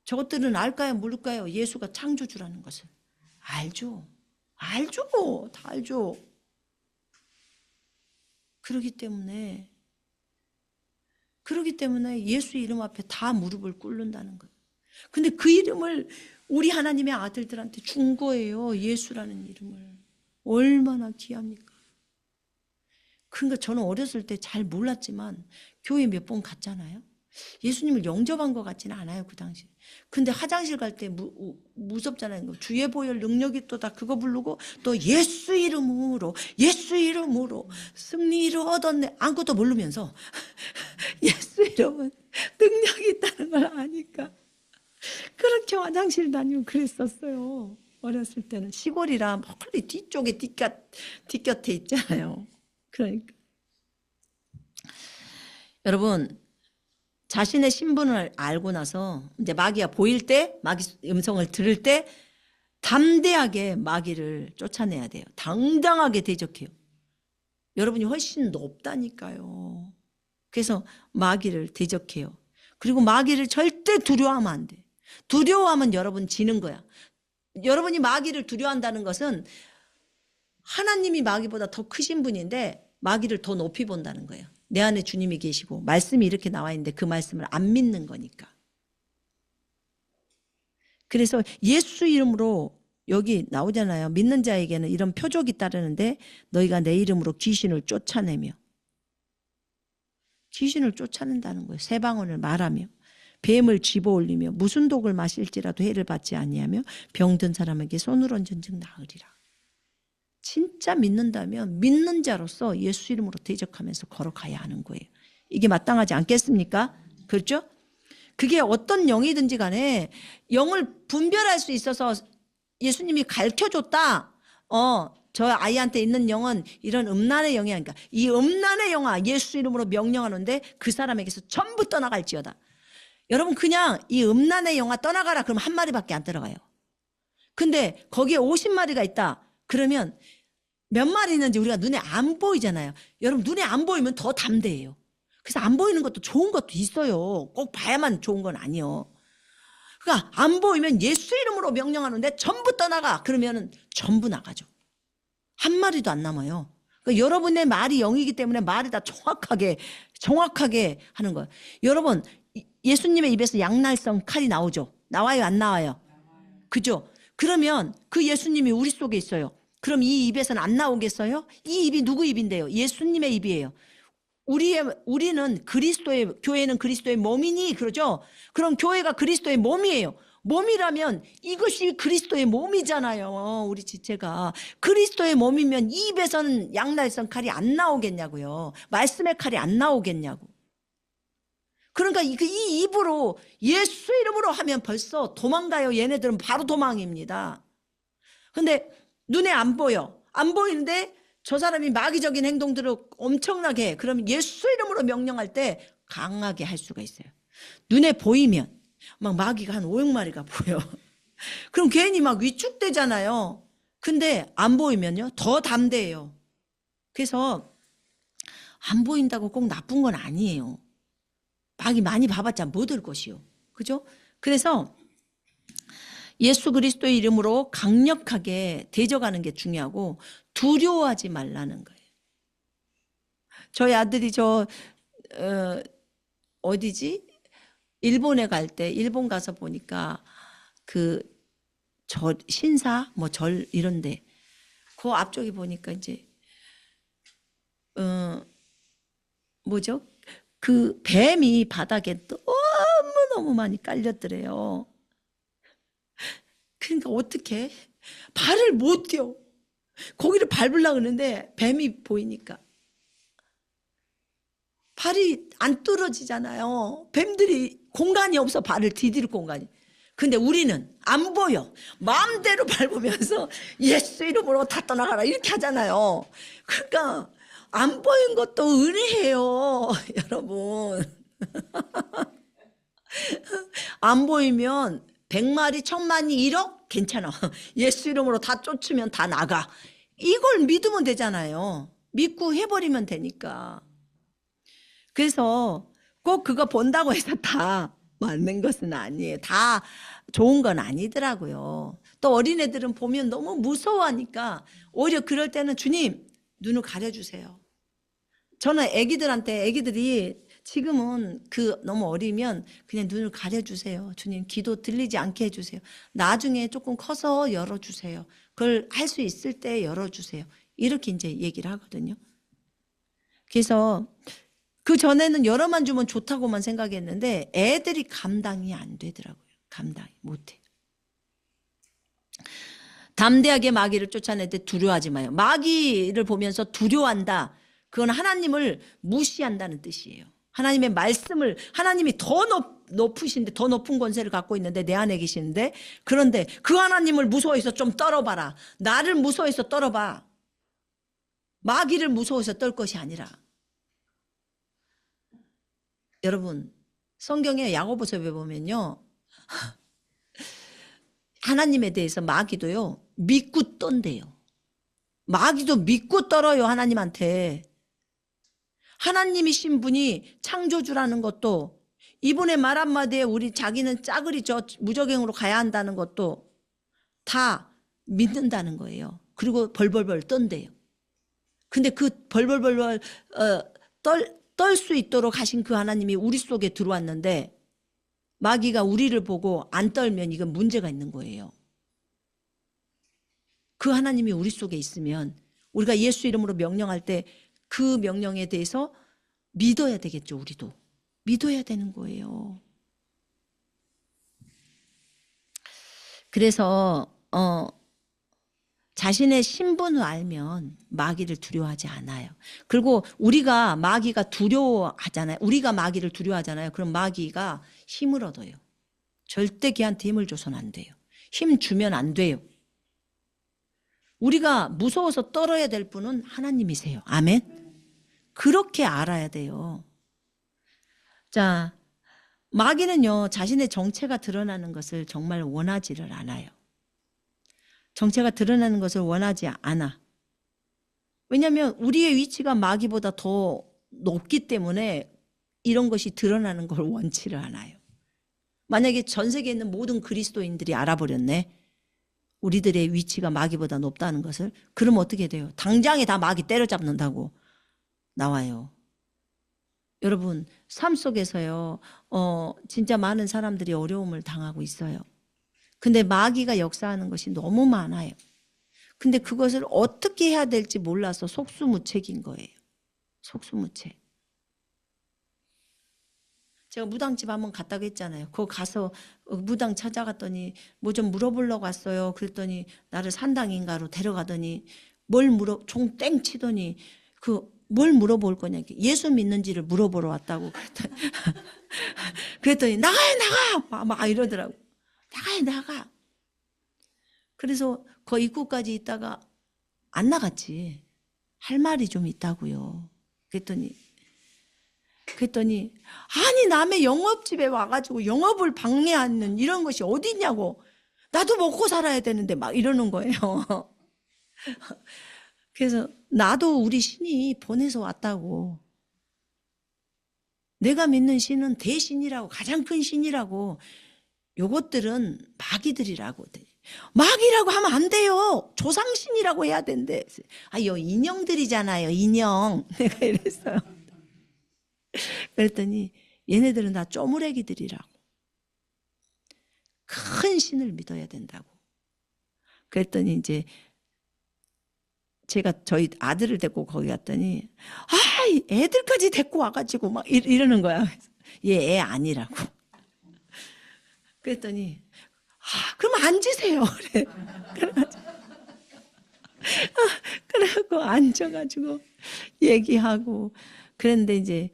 저것들은 알까요 모를까요? 예수가 창조주라는 것을. 알죠. 알죠. 다 알죠. 그러기 때문에 예수 이름 앞에 다 무릎을 꿇는다는 거예요. 근데 그 이름을 우리 하나님의 아들들한테 준 거예요. 예수라는 이름을. 얼마나 귀합니까? 그러니까 저는 어렸을 때 잘 몰랐지만 교회 몇 번 갔잖아요. 예수님을 영접한 것 같지는 않아요. 그 당시에. 근데 화장실 갈 때 무섭잖아요. 주의 보혈 능력이 또 다 그거 부르고 또 예수 이름으로 승리를 얻었네. 아무것도 모르면서 예수 이름은 능력이 있다는 걸 아니까 그렇게 화장실 다니고 그랬었어요. 어렸을 때는 시골이라 멀리 뒤쪽에 뒷곁에 있잖아요. 그러니까 여러분 자신의 신분을 알고 나서 이제 마귀가 보일 때, 마귀 음성을 들을 때 담대하게 마귀를 쫓아내야 돼요. 당당하게 대적해요. 여러분이 훨씬 높다니까요. 그래서 마귀를 대적해요. 그리고 마귀를 절대 두려워하면 안 돼. 두려워하면 여러분 지는 거야. 여러분이 마귀를 두려워한다는 것은 하나님이 마귀보다 더 크신 분인데 마귀를 더 높이 본다는 거예요. 내 안에 주님이 계시고 말씀이 이렇게 나와 있는데 그 말씀을 안 믿는 거니까. 그래서 예수 이름으로 여기 나오잖아요. 믿는 자에게는 이런 표적이 따르는데 너희가 내 이름으로 귀신을 쫓아내며. 귀신을 쫓아낸다는 거예요. 새 방언을 말하며 뱀을 집어 올리며 무슨 독을 마실지라도 해를 받지 아니하며 병든 사람에게 손을 얹은 즉 나으리라. 진짜 믿는다면 믿는 자로서 예수 이름으로 대적하면서 걸어가야 하는 거예요. 이게 마땅하지 않겠습니까? 그렇죠? 그게 어떤 영이든지 간에 영을 분별할 수 있어서 예수님이 가르쳐줬다. 저 아이한테 있는 영은 이런 음란의 영이 아니까 이 음란의 영아 예수 이름으로 명령하는데 그 사람에게서 전부 떠나갈지어다. 여러분 그냥 이 음란의 영아 떠나가라 그러면 한 마리밖에 안 들어가요. 근데 거기에 50마리가 있다. 그러면 몇 마리 있는지 우리가 눈에 안 보이잖아요. 여러분 눈에 안 보이면 더 담대해요. 그래서 안 보이는 것도 좋은 것도 있어요. 꼭 봐야만 좋은 건 아니에요. 그러니까 안 보이면 예수 이름으로 명령하는데 전부 떠나가. 그러면은 전부 나가죠. 한 마리도 안 남아요. 그러니까 여러분의 말이 영이기 때문에 말이 다 정확하게 하는 거예요. 여러분 예수님의 입에서 양날성 칼이 나오죠. 나와요 안 나와요? 그죠? 그러면 그 예수님이 우리 속에 있어요. 그럼 이 입에서는 안 나오겠어요? 이 입이 누구 입인데요? 예수님의 입이에요. 우리는 그리스도의, 교회는 그리스도의 몸이니 그러죠? 그럼 교회가 그리스도의 몸이에요. 몸이라면 이것이 그리스도의 몸이잖아요. 우리 지체가. 그리스도의 몸이면 이 입에서는 양날성 칼이 안 나오겠냐고요. 말씀의 칼이 안 나오겠냐고. 그러니까 이 입으로 예수 이름으로 하면 벌써 도망가요. 얘네들은 바로 도망입니다. 근데 눈에 안 보여. 안 보이는데 저 사람이 마귀적인 행동들을 엄청나게 해. 그러면 예수 이름으로 명령할 때 강하게 할 수가 있어요. 눈에 보이면 막 마귀가 한 500마리가 보여. 그럼 괜히 막 위축되잖아요. 근데 안 보이면요 더 담대해요. 그래서 안 보인다고 꼭 나쁜 건 아니에요. 마귀 많이 봐봤자 못 올 것이요. 그죠? 그래서 예수 그리스도의 이름으로 강력하게 대적하는 게 중요하고 두려워하지 말라는 거예요. 저희 아들이 어디지? 일본에 갈 때 일본 가서 보니까 그 신사 뭐 절 이런데 그 앞쪽에 보니까 이제 뭐죠? 그 뱀이 바닥에 너무너무 많이 깔렸더래요. 그러니까 어떻게 발을 못 떼어. 거기를 밟으려고 하는데 뱀이 보이니까 발이 안 뚫어지잖아요. 뱀들이 공간이 없어. 발을 디딜 공간이. 근데 우리는 안 보여. 마음대로 밟으면서 예수 이름으로 다 떠나가라 이렇게 하잖아요. 그러니까 안 보인 것도 은혜예요. 여러분 안 보이면 100마리 1000마리 1억 괜찮아. 예수 이름으로 다 쫓으면 다 나가. 이걸 믿으면 되잖아요. 믿고 해버리면 되니까. 그래서 꼭 그거 본다고 해서 다 맞는 것은 아니에요. 다 좋은 건 아니더라고요. 또 어린애들은 보면 너무 무서워하니까 오히려 그럴 때는 주님 눈을 가려주세요. 저는 애기들이 지금은 너무 어리면 그냥 눈을 가려주세요. 주님 기도 들리지 않게 해주세요. 나중에 조금 커서 열어주세요. 그걸 할 수 있을 때 열어주세요. 이렇게 이제 얘기를 하거든요. 그래서 그 전에는 열어만 주면 좋다고만 생각했는데 애들이 감당이 안 되더라고요. 감당이 못해. 담대하게 마귀를 쫓아낼 때 두려워하지 마요. 마귀를 보면서 두려워한다. 그건 하나님을 무시한다는 뜻이에요. 하나님의 말씀을 하나님이 더 높으신데 더 높은 권세를 갖고 있는데 내 안에 계시는데 그런데 그 하나님을 무서워해서 좀 떨어봐라. 나를 무서워해서 떨어봐. 마귀를 무서워해서 떨 것이 아니라. 여러분 성경에 야고보서에 보면요. 하나님에 대해서 마귀도요. 믿고 떤대요. 마귀도 믿고 떨어요. 하나님한테. 하나님이신 분이 창조주라는 것도 이분의 말 한마디에 우리 자기는 짜그리 무적행으로 가야 한다는 것도 다 믿는다는 거예요. 그리고 벌벌벌 떤대요. 근데 그 벌벌벌 떨 수 있도록 하신 그 하나님이 우리 속에 들어왔는데 마귀가 우리를 보고 안 떨면 이건 문제가 있는 거예요. 그 하나님이 우리 속에 있으면 우리가 예수 이름으로 명령할 때 그 명령에 대해서 믿어야 되겠죠. 우리도 믿어야 되는 거예요. 그래서 자신의 신분을 알면 마귀를 두려워하지 않아요. 그리고 우리가 마귀가 두려워하잖아요. 우리가 마귀를 두려워하잖아요. 그럼 마귀가 힘을 얻어요. 절대 걔한테 힘을 줘서는 안 돼요. 힘 주면 안 돼요. 우리가 무서워서 떨어야 될 분은 하나님이세요. 아멘. 그렇게 알아야 돼요. 자, 마귀는요, 자신의 정체가 드러나는 것을 정말 원하지를 않아요. 정체가 드러나는 것을 원하지 않아. 왜냐하면 우리의 위치가 마귀보다 더 높기 때문에 이런 것이 드러나는 걸 원치를 않아요. 만약에 전 세계에 있는 모든 그리스도인들이 알아버렸네. 우리들의 위치가 마귀보다 높다는 것을. 그럼 어떻게 돼요? 당장에 다 마귀 때려잡는다고 나와요. 여러분, 삶 속에서요, 진짜 많은 사람들이 어려움을 당하고 있어요. 근데 마귀가 역사하는 것이 너무 많아요. 근데 그것을 어떻게 해야 될지 몰라서 속수무책인 거예요. 속수무책. 제가 무당집 한번 갔다고 했잖아요. 거기 가서 무당 찾아갔더니 뭐 좀 물어보려고 왔어요. 그랬더니 나를 산당인가로 데려가더니 종 땡 치더니 뭘 물어볼 거냐. 예수 믿는지를 물어보러 왔다고 그랬더니 나가! 막 이러더라고. 나가. 그래서 그 입구까지 있다가 안 나갔지. 할 말이 좀 있다고요. 그랬더니 아니 남의 영업집에 와가지고 영업을 방해하는 이런 것이 어디 있냐고. 나도 먹고 살아야 되는데 막 이러는 거예요. 그래서 나도 우리 신이 보내서 왔다고. 내가 믿는 신은 대신이라고, 가장 큰 신이라고. 요것들은 마귀들이라고. 마귀라고 하면 안 돼요. 조상신이라고 해야 된대. 요 인형들이잖아요. 인형. 내가 이랬어요. 그랬더니 얘네들은 다 쪼무레기들이라고. 큰 신을 믿어야 된다고. 그랬더니 이제 제가 저희 아들을 데리고 거기 갔더니 애들까지 데리고 와가지고 막 이러는 거야. 얘 애 아니라고. 그랬더니 그럼 앉으세요. 그래. 그래갖고 앉아가지고 얘기하고. 그런데 이제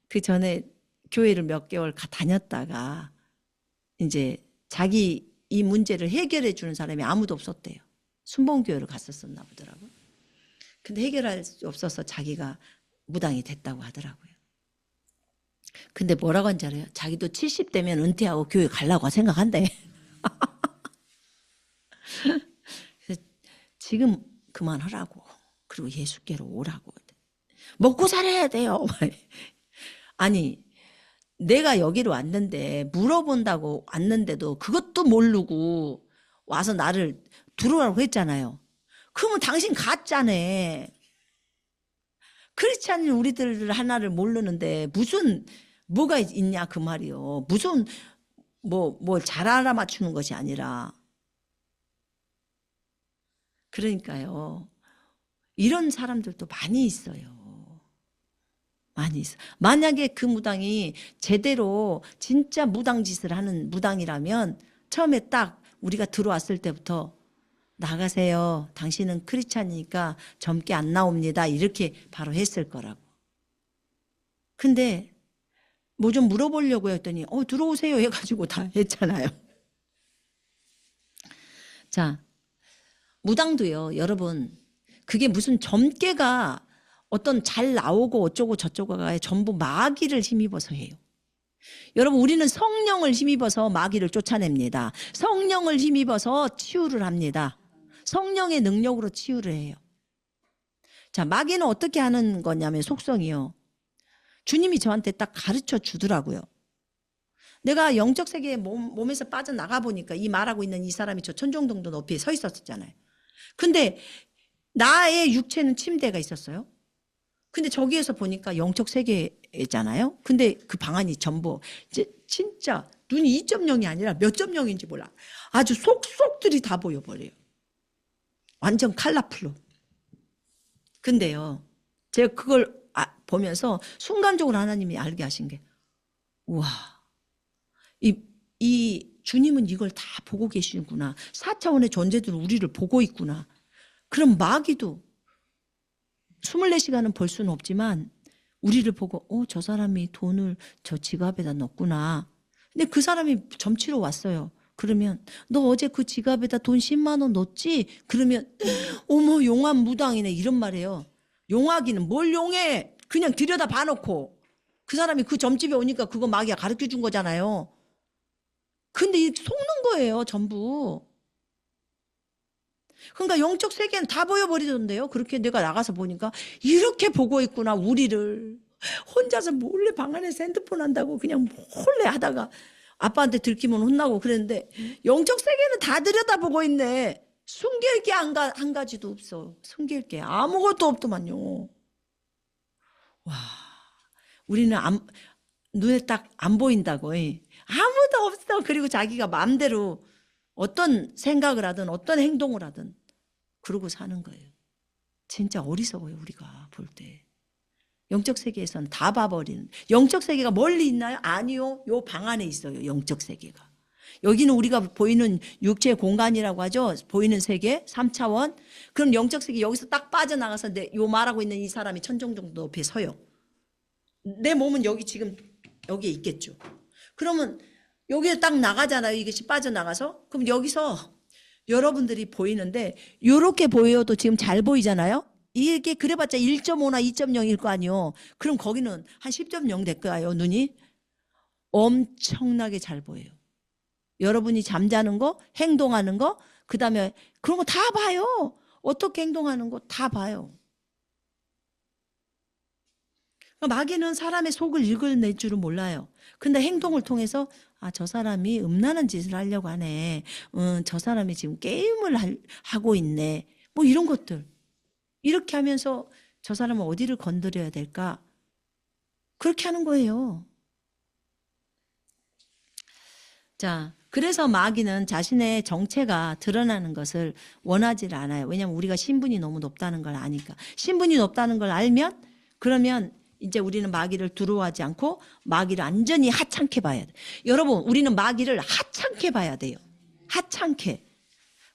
그 전에 교회를 몇 개월 다녔다가 이제 자기 이 문제를 해결해 주는 사람이 아무도 없었대요. 순복음교회를 갔었었나 보더라고요. 근데 해결할 수 없어서 자기가 무당이 됐다고 하더라고요. 근데 뭐라고 한지 알아요? 자기도 70대면 은퇴하고 교회 가려고 생각한대. 그래서 지금 그만하라고. 그리고 예수께로 오라고. 먹고 살아야 돼요. 아니 내가 여기로 왔는데 물어본다고 왔는데도 그것도 모르고 와서 나를 들어오라고 했잖아요. 그러면 당신 가짜네. 그렇지 않으면 우리들 하나를 모르는데 무슨 뭐가 있냐 그 말이요. 무슨 뭘 잘 알아맞추는 것이 아니라. 그러니까요. 이런 사람들도 많이 있어요. 많이 있어. 만약에 그 무당이 제대로 진짜 무당 짓을 하는 무당이라면 처음에 딱 우리가 들어왔을 때부터 나가세요. 당신은 크리스찬이니까 젊게 안 나옵니다. 이렇게 바로 했을 거라고. 근데 뭐 좀 물어보려고 했더니 들어오세요 해가지고 다 했잖아요. 자, 무당도요. 여러분 그게 무슨 젊게가 어떤 잘 나오고 어쩌고 저쩌고가 전부 마귀를 힘입어서 해요. 여러분 우리는 성령을 힘입어서 마귀를 쫓아냅니다. 성령을 힘입어서 치유를 합니다. 성령의 능력으로 치유를 해요. 자, 마귀는 어떻게 하는 거냐면 속성이요. 주님이 저한테 딱 가르쳐 주더라고요. 내가 영적 세계에 몸에서 빠져나가 보니까 이 말하고 있는 이 사람이 저 천정동도 높이에 서 있었잖아요. 근데 나의 육체는 침대가 있었어요. 근데 저기에서 보니까 영적 세계잖아요. 근데 그 방안이 전부 이제 진짜 눈이 2.0이 아니라 몇 점 0인지 몰라. 아주 속속들이 다 보여버려요. 완전 컬러풀로. 근데요, 제가 그걸 보면서 순간적으로 하나님이 알게 하신 게, 우와, 이 이 주님은 이걸 다 보고 계시는구나. 4차원의 존재들은 우리를 보고 있구나. 그럼 마귀도 24시간은 볼 수는 없지만 우리를 보고 저 사람이 돈을 저 지갑에다 넣었구나. 근데 그 사람이 점치러 왔어요. 그러면 너 어제 그 지갑에다 돈 10만 원 넣었지? 그러면 어머 용한 무당이네 이런 말이에요. 용하기는 뭘 용해. 그냥 들여다 봐놓고 그 사람이 그 점집에 오니까 그거 마귀가 가르쳐준 거잖아요. 근데 속는 거예요 전부. 그러니까 영적 세계는 다 보여버리던데요. 그렇게 내가 나가서 보니까 이렇게 보고 있구나 우리를. 혼자서 몰래 방 안에서 핸드폰 한다고 그냥 몰래 하다가 아빠한테 들키면 혼나고 그랬는데 영적 세계는 다 들여다보고 있네. 숨길 게 한 가지도 없어. 숨길 게 아무것도 없더만요. 와, 우리는 눈에 딱 안 보인다고. 아무도 없어. 그리고 자기가 마음대로 어떤 생각을 하든 어떤 행동을 하든 그러고 사는 거예요. 진짜 어리석어요 우리가 볼 때. 영적 세계에서는 다 봐버리는. 영적 세계가 멀리 있나요? 아니요. 요 방 안에 있어요. 영적 세계가. 여기는 우리가 보이는 육체 공간이라고 하죠. 보이는 세계 3차원. 그럼 영적 세계 여기서 딱 빠져나가서 요 말하고 있는 이 사람이 천정 정도 높이 서요. 내 몸은 여기 지금 여기에 있겠죠. 그러면 여기에 딱 나가잖아요. 이것이 빠져나가서. 그럼 여기서 여러분들이 보이는데 이렇게 보여도 지금 잘 보이잖아요. 이게 그래봤자 1.5나 2.0일 거 아니에요. 그럼 거기는 한 10.0 될 거예요. 눈이 엄청나게 잘 보여요. 여러분이 잠자는 거, 행동하는 거, 그 다음에 그런 거 다 봐요. 어떻게 행동하는 거 다 봐요. 마귀는 사람의 속을 읽어낼 줄은 몰라요. 근데 행동을 통해서 저 사람이 음란한 짓을 하려고 하네. 저 사람이 지금 게임을 하고 있네. 뭐 이런 것들. 이렇게 하면서 저 사람은 어디를 건드려야 될까? 그렇게 하는 거예요. 자, 그래서 마귀는 자신의 정체가 드러나는 것을 원하지 않아요. 왜냐하면 우리가 신분이 너무 높다는 걸 아니까. 신분이 높다는 걸 알면 그러면 이제 우리는 마귀를 두려워하지 않고 마귀를 완전히 하찮게 봐야 돼요. 여러분, 우리는 마귀를 하찮게 봐야 돼요. 하찮게.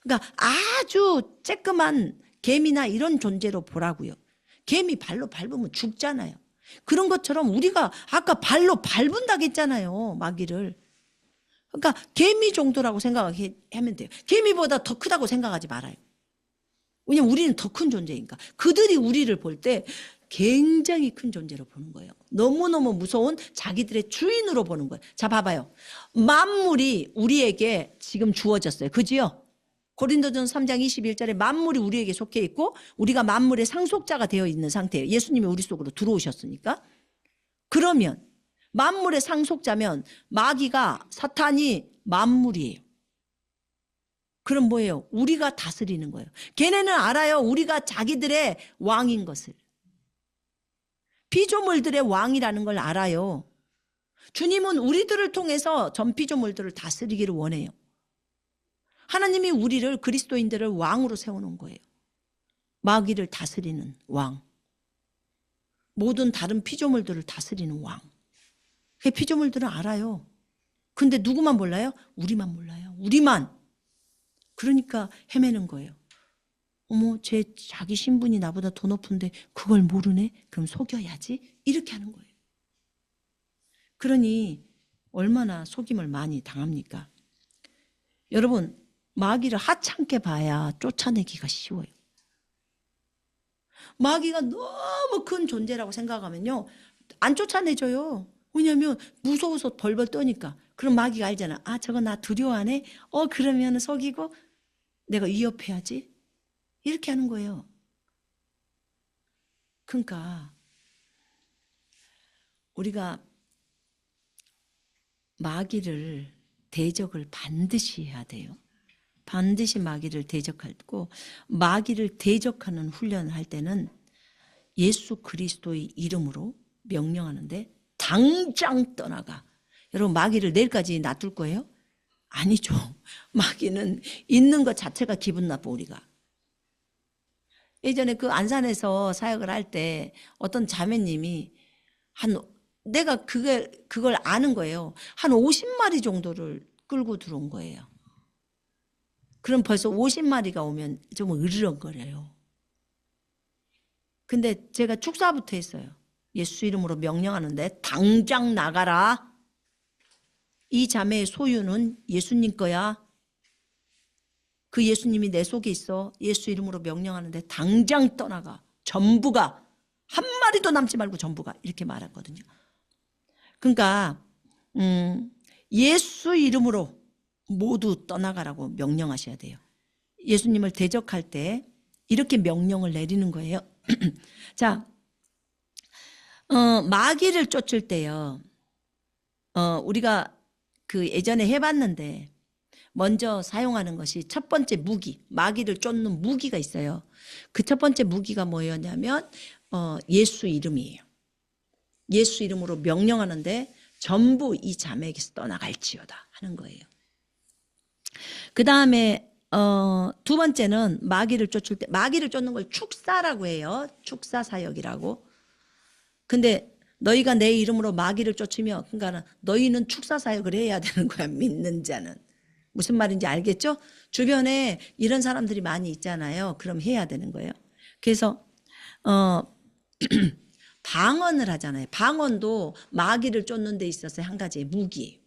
그러니까 아주 쬐끄만 개미나 이런 존재로 보라고요. 개미 발로 밟으면 죽잖아요. 그런 것처럼 우리가 아까 발로 밟은다고 했잖아요. 마귀를. 그러니까 개미 정도라고 생각하면 돼요. 개미보다 더 크다고 생각하지 말아요. 왜냐면 우리는 더 큰 존재니까. 그들이 우리를 볼 때 굉장히 큰 존재로 보는 거예요. 너무너무 무서운 자기들의 주인으로 보는 거예요. 자, 봐봐요. 만물이 우리에게 지금 주어졌어요. 그지요? 고린도전서 3장 21절에 만물이 우리에게 속해 있고 우리가 만물의 상속자가 되어 있는 상태예요. 예수님이 우리 속으로 들어오셨으니까. 그러면 만물의 상속자면 마귀가 사탄이 만물이에요. 그럼 뭐예요? 우리가 다스리는 거예요. 걔네는 알아요. 우리가 자기들의 왕인 것을. 피조물들의 왕이라는 걸 알아요. 주님은 우리들을 통해서 전 피조물들을 다스리기를 원해요. 하나님이 우리를 그리스도인들을 왕으로 세워놓은 거예요. 마귀를 다스리는 왕. 모든 다른 피조물들을 다스리는 왕. 그 피조물들은 알아요. 근데 누구만 몰라요? 우리만 몰라요. 우리만. 그러니까 헤매는 거예요. 어머, 자기 신분이 나보다 더 높은데 그걸 모르네? 그럼 속여야지. 이렇게 하는 거예요. 그러니 얼마나 속임을 많이 당합니까? 여러분, 마귀를 하찮게 봐야 쫓아내기가 쉬워요. 마귀가 너무 큰 존재라고 생각하면요, 안 쫓아내줘요. 왜냐하면 무서워서 벌벌 떠니까. 그럼 마귀가 알잖아. 저거 나 두려워하네? 그러면 속이고 내가 위협해야지. 이렇게 하는 거예요. 그러니까 우리가 마귀를 대적을 반드시 해야 돼요. 반드시 마귀를 대적하고 마귀를 대적하는 훈련을 할 때는 예수 그리스도의 이름으로 명령하는데 당장 떠나가. 여러분, 마귀를 내일까지 놔둘 거예요? 아니죠. 마귀는 있는 것 자체가 기분 나빠. 우리가 예전에 그 안산에서 사역을 할 때 어떤 자매님이 내가 그걸 아는 거예요. 한 50마리 정도를 끌고 들어온 거예요. 그럼 벌써 50마리가 오면 좀 으르렁거려요. 근데 제가 축사부터 했어요. 예수 이름으로 명령하는데 당장 나가라. 이 자매의 소유는 예수님 거야. 그 예수님이 내 속에 있어. 예수 이름으로 명령하는데 당장 떠나가. 전부가. 한 마리도 남지 말고 전부가. 이렇게 말했거든요. 그러니까 예수 이름으로 모두 떠나가라고 명령하셔야 돼요. 예수님을 대적할 때 이렇게 명령을 내리는 거예요. 자, 마귀를 쫓을 때요. 우리가 그 예전에 해봤는데 먼저 사용하는 것이 첫 번째 무기, 마귀를 쫓는 무기가 있어요. 그 첫 번째 무기가 뭐였냐면 예수 이름이에요. 예수 이름으로 명령하는데 전부 이 자매에게서 떠나갈지어다 하는 거예요. 그 다음에 두 번째는 마귀를 쫓을 때, 마귀를 쫓는 걸 축사라고 해요. 축사 사역이라고. 근데 너희가 내 이름으로 마귀를 쫓으며, 그러니까 너희는 축사 사역을 해야 되는 거야, 믿는 자는. 무슨 말인지 알겠죠? 주변에 이런 사람들이 많이 있잖아요. 그럼 해야 되는 거예요. 그래서 방언을 하잖아요. 방언도 마귀를 쫓는 데 있어서 한 가지의 무기예요.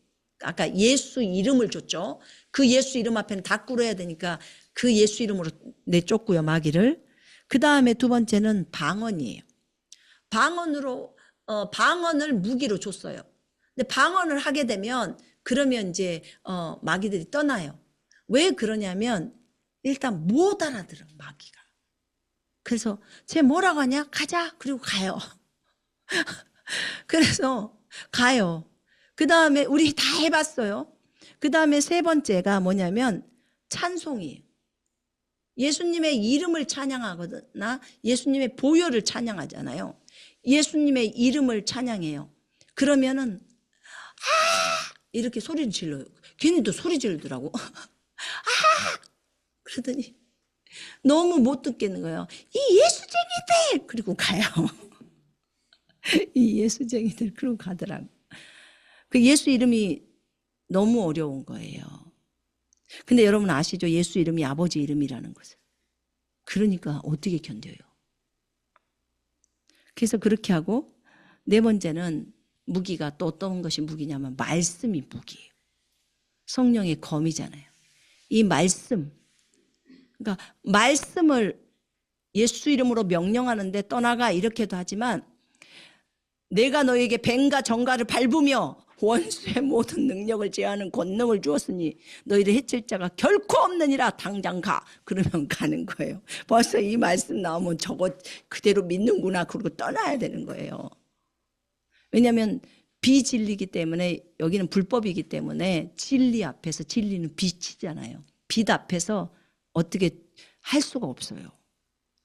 아까 예수 이름을 줬죠. 그 예수 이름 앞에는 다 꿇어야 되니까 그 예수 이름으로 내쫓고요, 마귀를. 그 다음에 두 번째는 방언이에요. 방언을 무기로 줬어요. 근데 방언을 하게 되면 그러면 이제 마귀들이 떠나요. 왜 그러냐면 일단 못 알아들어, 마귀가. 그래서 쟤 뭐라고 하냐? 가자. 그리고 가요. 그래서 가요. 그 다음에 우리 다 해봤어요. 그 다음에 세 번째가 뭐냐면 찬송이에요. 예수님의 이름을 찬양하거나 예수님의 보혈을 찬양하잖아요. 예수님의 이름을 찬양해요. 그러면은 이렇게 소리를 질러요. 걔네도 소리 지르더라고. 그러더니 너무 못 듣겠는 거예요. 이 예수쟁이들! 그리고 가요. 이 예수쟁이들 그러고 가더라고. 그 예수 이름이 너무 어려운 거예요. 근데 여러분 아시죠? 예수 이름이 아버지 이름이라는 것을. 그러니까 어떻게 견뎌요? 그래서 그렇게 하고 네 번째는 무기가 또 어떤 것이 무기냐면 말씀이 무기예요. 성령의 검이잖아요. 이 말씀, 그러니까 말씀을 예수 이름으로 명령하는데 떠나가 이렇게도 하지만 내가 너에게 뱀과 정갈을 밟으며 원수의 모든 능력을 제하는 권능을 주었으니 너희를 해칠 자가 결코 없느니라. 당장 가. 그러면 가는 거예요. 벌써 이 말씀 나오면 저거 그대로 믿는구나. 그러고 떠나야 되는 거예요. 왜냐하면 비진리이기 때문에 여기는 불법이기 때문에 진리 앞에서 진리는 빛이잖아요. 빛 앞에서 어떻게 할 수가 없어요.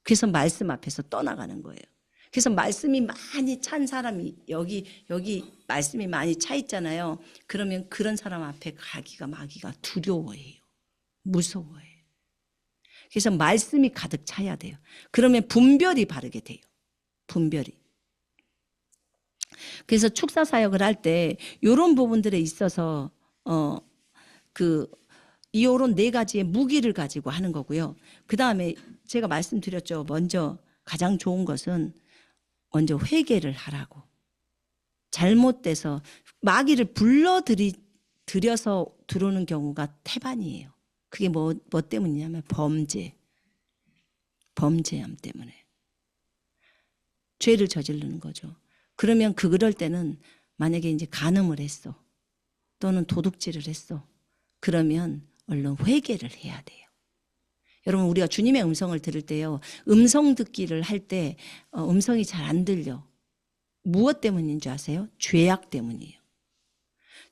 그래서 말씀 앞에서 떠나가는 거예요. 그래서 말씀이 많이 찬 사람이 여기 말씀이 많이 차 있잖아요. 그러면 그런 사람 앞에 가기가 마귀가 두려워해요. 무서워해요. 그래서 말씀이 가득 차야 돼요. 그러면 분별이 바르게 돼요. 분별이. 그래서 축사 사역을 할 때 이런 부분들에 있어서 이런 네 가지의 무기를 가지고 하는 거고요. 그 다음에 제가 말씀드렸죠. 먼저 가장 좋은 것은 먼저 회개를 하라고. 잘못돼서 마귀를 불러들여서 들어오는 경우가 태반이에요. 그게 뭐 때문이냐면 범죄함 때문에. 죄를 저지르는 거죠. 그러면 그럴 때는 만약에 이제 간음을 했어. 또는 도둑질을 했어. 그러면 얼른 회개를 해야 돼요. 여러분 우리가 주님의 음성을 들을 때요. 음성 듣기를 할 때 음성이 잘 안 들려. 무엇 때문인 줄 아세요? 죄악 때문이에요.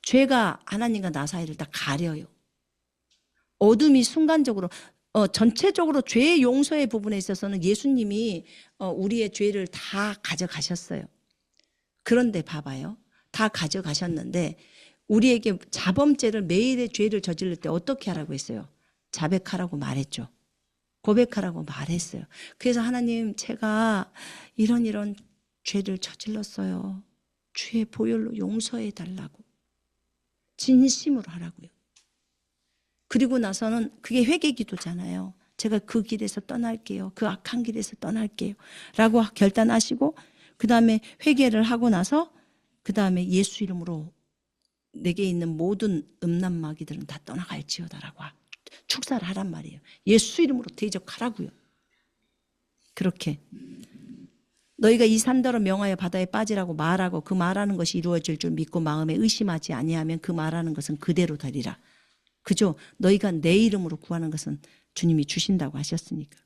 죄가 하나님과 나 사이를 다 가려요. 어둠이 순간적으로 전체적으로 죄 용서의 부분에 있어서는 예수님이 우리의 죄를 다 가져가셨어요. 그런데 봐봐요. 다 가져가셨는데 우리에게 자범죄를 매일의 죄를 저지를 때 어떻게 하라고 했어요? 자백하라고 말했죠. 고백하라고 말했어요. 그래서 하나님 제가 이런 죄를 저질렀어요. 주의 보혈로 용서해 달라고. 진심으로 하라고요. 그리고 나서는 그게 회개기도잖아요. 제가 그 길에서 떠날게요. 그 악한 길에서 떠날게요. 라고 결단하시고 그 다음에 회개를 하고 나서 그 다음에 예수 이름으로 내게 있는 모든 음란 마귀들은 다 떠나갈지어다라고 축사를 하란 말이에요. 예수 이름으로 대적하라고요. 그렇게 너희가 이 산더러 명하여 바다에 빠지라고 말하고 그 말하는 것이 이루어질 줄 믿고 마음에 의심하지 아니하면 그 말하는 것은 그대로 되리라. 그죠? 너희가 내 이름으로 구하는 것은 주님이 주신다고 하셨으니까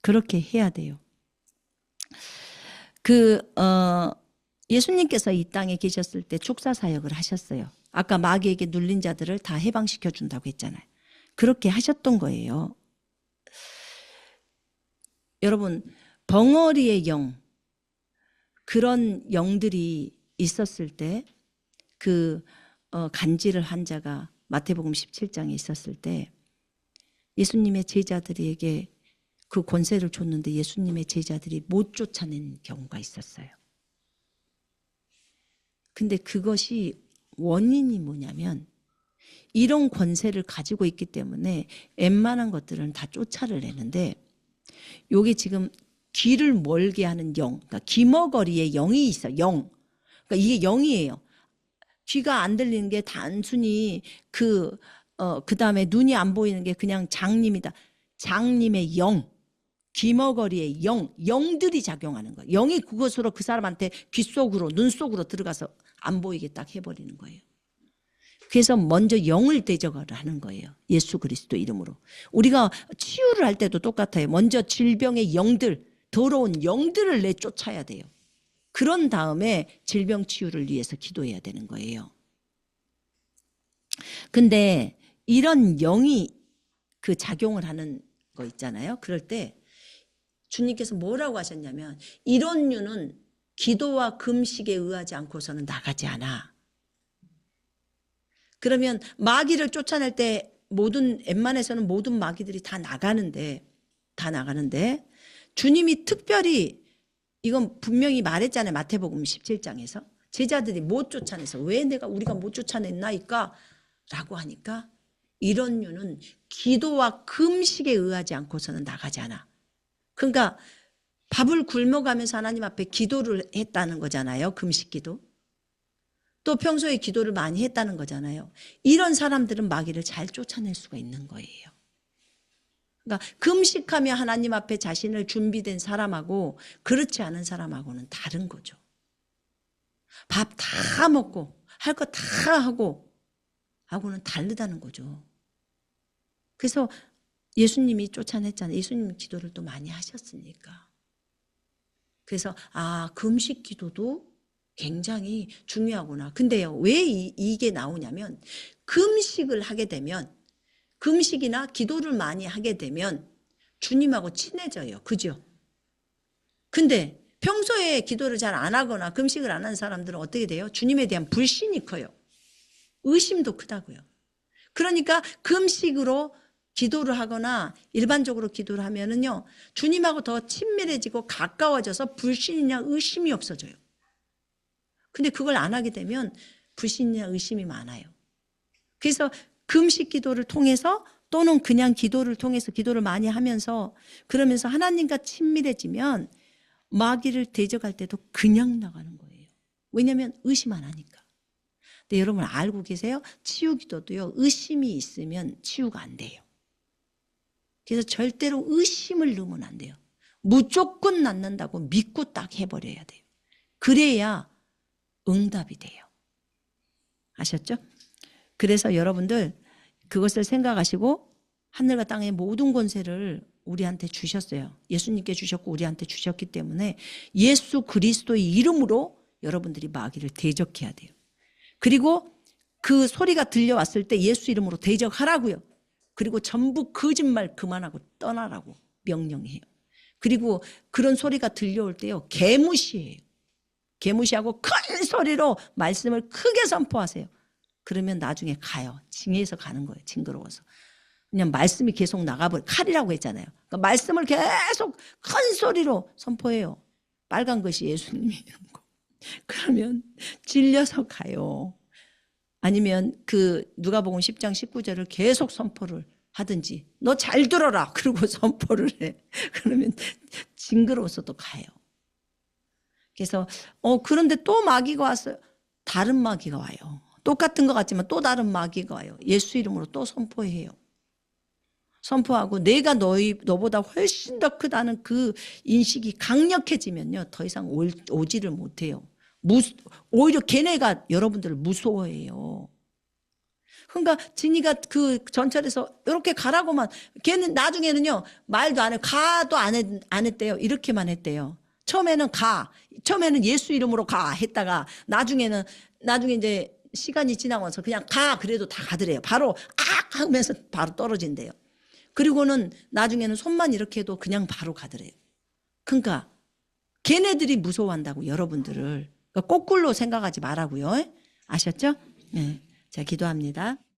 그렇게 해야 돼요. 예수님께서 이 땅에 계셨을 때 축사 사역을 하셨어요. 아까 마귀에게 눌린 자들을 다 해방시켜 준다고 했잖아요. 그렇게 하셨던 거예요. 여러분, 벙어리의 영, 그런 영들이 있었을 때 간질을 한 자가 마태복음 17장에 있었을 때 예수님의 제자들에게 그 권세를 줬는데 예수님의 제자들이 못 쫓아낸 경우가 있었어요. 근데 그것이 원인이 뭐냐면 이런 권세를 가지고 있기 때문에 웬만한 것들은 다 쫓아를 내는데 요게 지금 귀를 멀게 하는 영, 그러니까 귀머거리에 영이 있어. 영. 그러니까 이게 영이에요. 귀가 안 들리는 게 단순히 그 다음에 눈이 안 보이는 게 그냥 장님이다. 장님의 영, 귀머거리의 영들이 작용하는 거예요. 영이 그것으로 그 사람한테 귀 속으로, 눈 속으로 들어가서 안 보이게 딱 해버리는 거예요. 그래서 먼저 영을 대적하는 거예요. 예수 그리스도 이름으로. 우리가 치유를 할 때도 똑같아요. 먼저 질병의 영들, 더러운 영들을 내쫓아야 돼요. 그런 다음에 질병 치유를 위해서 기도해야 되는 거예요. 근데 이런 영이 그 작용을 하는 거 있잖아요. 그럴 때 주님께서 뭐라고 하셨냐면 이런 류는 기도와 금식에 의하지 않고서는 나가지 않아. 그러면 마귀를 쫓아낼 때 웬만해서는 모든 마귀들이 다 나가는데 주님이 특별히 이건 분명히 말했잖아요. 마태복음 17장에서 제자들이 못 쫓아내서 왜 우리가 못 쫓아냈나이까? 라고 하니까 이런 류는 기도와 금식에 의하지 않고서는 나가지 않아. 그러니까 밥을 굶어가면서 하나님 앞에 기도를 했다는 거잖아요. 금식 기도. 또 평소에 기도를 많이 했다는 거잖아요. 이런 사람들은 마귀를 잘 쫓아낼 수가 있는 거예요. 그러니까 금식하며 하나님 앞에 자신을 준비된 사람하고 그렇지 않은 사람하고는 다른 거죠. 밥 다 먹고 할 거 다 하고는 다르다는 거죠. 그래서 예수님이 쫓아냈잖아요. 예수님이 기도를 또 많이 하셨으니까. 그래서 금식 기도도 굉장히 중요하구나. 근데요, 왜 이게 나오냐면 금식을 하게 되면 금식이나 기도를 많이 하게 되면 주님하고 친해져요. 그죠? 근데 평소에 기도를 잘 안 하거나 금식을 안 하는 사람들은 어떻게 돼요? 주님에 대한 불신이 커요. 의심도 크다고요. 그러니까 금식으로 기도를 하거나 일반적으로 기도를 하면은요, 주님하고 더 친밀해지고 가까워져서 불신이나 의심이 없어져요. 근데 그걸 안 하게 되면 불신이나 의심이 많아요. 그래서 금식 기도를 통해서 또는 그냥 기도를 통해서 기도를 많이 하면서 그러면서 하나님과 친밀해지면 마귀를 대적할 때도 그냥 나가는 거예요. 왜냐하면 의심 안 하니까. 근데 여러분 알고 계세요? 치유 기도도요, 의심이 있으면 치유가 안 돼요. 그래서 절대로 의심을 넣으면 안 돼요. 무조건 낫는다고 믿고 딱 해버려야 돼요. 그래야 응답이 돼요. 아셨죠? 그래서 여러분들 그것을 생각하시고 하늘과 땅의 모든 권세를 우리한테 주셨어요. 예수님께 주셨고 우리한테 주셨기 때문에 예수 그리스도의 이름으로 여러분들이 마귀를 대적해야 돼요. 그리고 그 소리가 들려왔을 때 예수 이름으로 대적하라고요. 그리고 전부 거짓말 그만하고 떠나라고 명령해요. 그리고 그런 소리가 들려올 때요, 개무시해요. 개무시하고 큰 소리로 말씀을 크게 선포하세요. 그러면 나중에 가요. 징해서 가는 거예요. 징그러워서. 그냥 말씀이 계속 나가버려. 칼이라고 했잖아요. 그러니까 말씀을 계속 큰 소리로 선포해요. 빨간 것이 예수님이 이런 거. 그러면 질려서 가요. 아니면 그 누가복음 10장 19절을 계속 선포를 하든지 너 잘 들어라 그러고 선포를 해. 그러면 징그러워서도 가요. 그래서 그런데 또 마귀가 왔어요. 다른 마귀가 와요. 똑같은 것 같지만 또 다른 마귀가 와요. 예수 이름으로 또 선포해요. 선포하고 내가 너보다 훨씬 더 크다는 그 인식이 강력해지면요. 더 이상 오지를 못해요. 오히려 걔네가 여러분들을 무서워해요. 그러니까 진이가 그 전철에서 이렇게 가라고만, 걔는 나중에는요 말도 안 해, 가도 안 했대요. 이렇게만 했대요. 처음에는 예수 이름으로 가 했다가 나중에 이제 시간이 지나고 나서 그냥 가 그래도 다 가더래요. 바로 악 하면서 바로 떨어진대요. 그리고는 나중에는 손만 이렇게 해도 그냥 바로 가더래요. 그러니까 걔네들이 무서워한다고 여러분들을. 그러니까 거꾸로 생각하지 말라고요. 아셨죠? 네. 자, 기도합니다.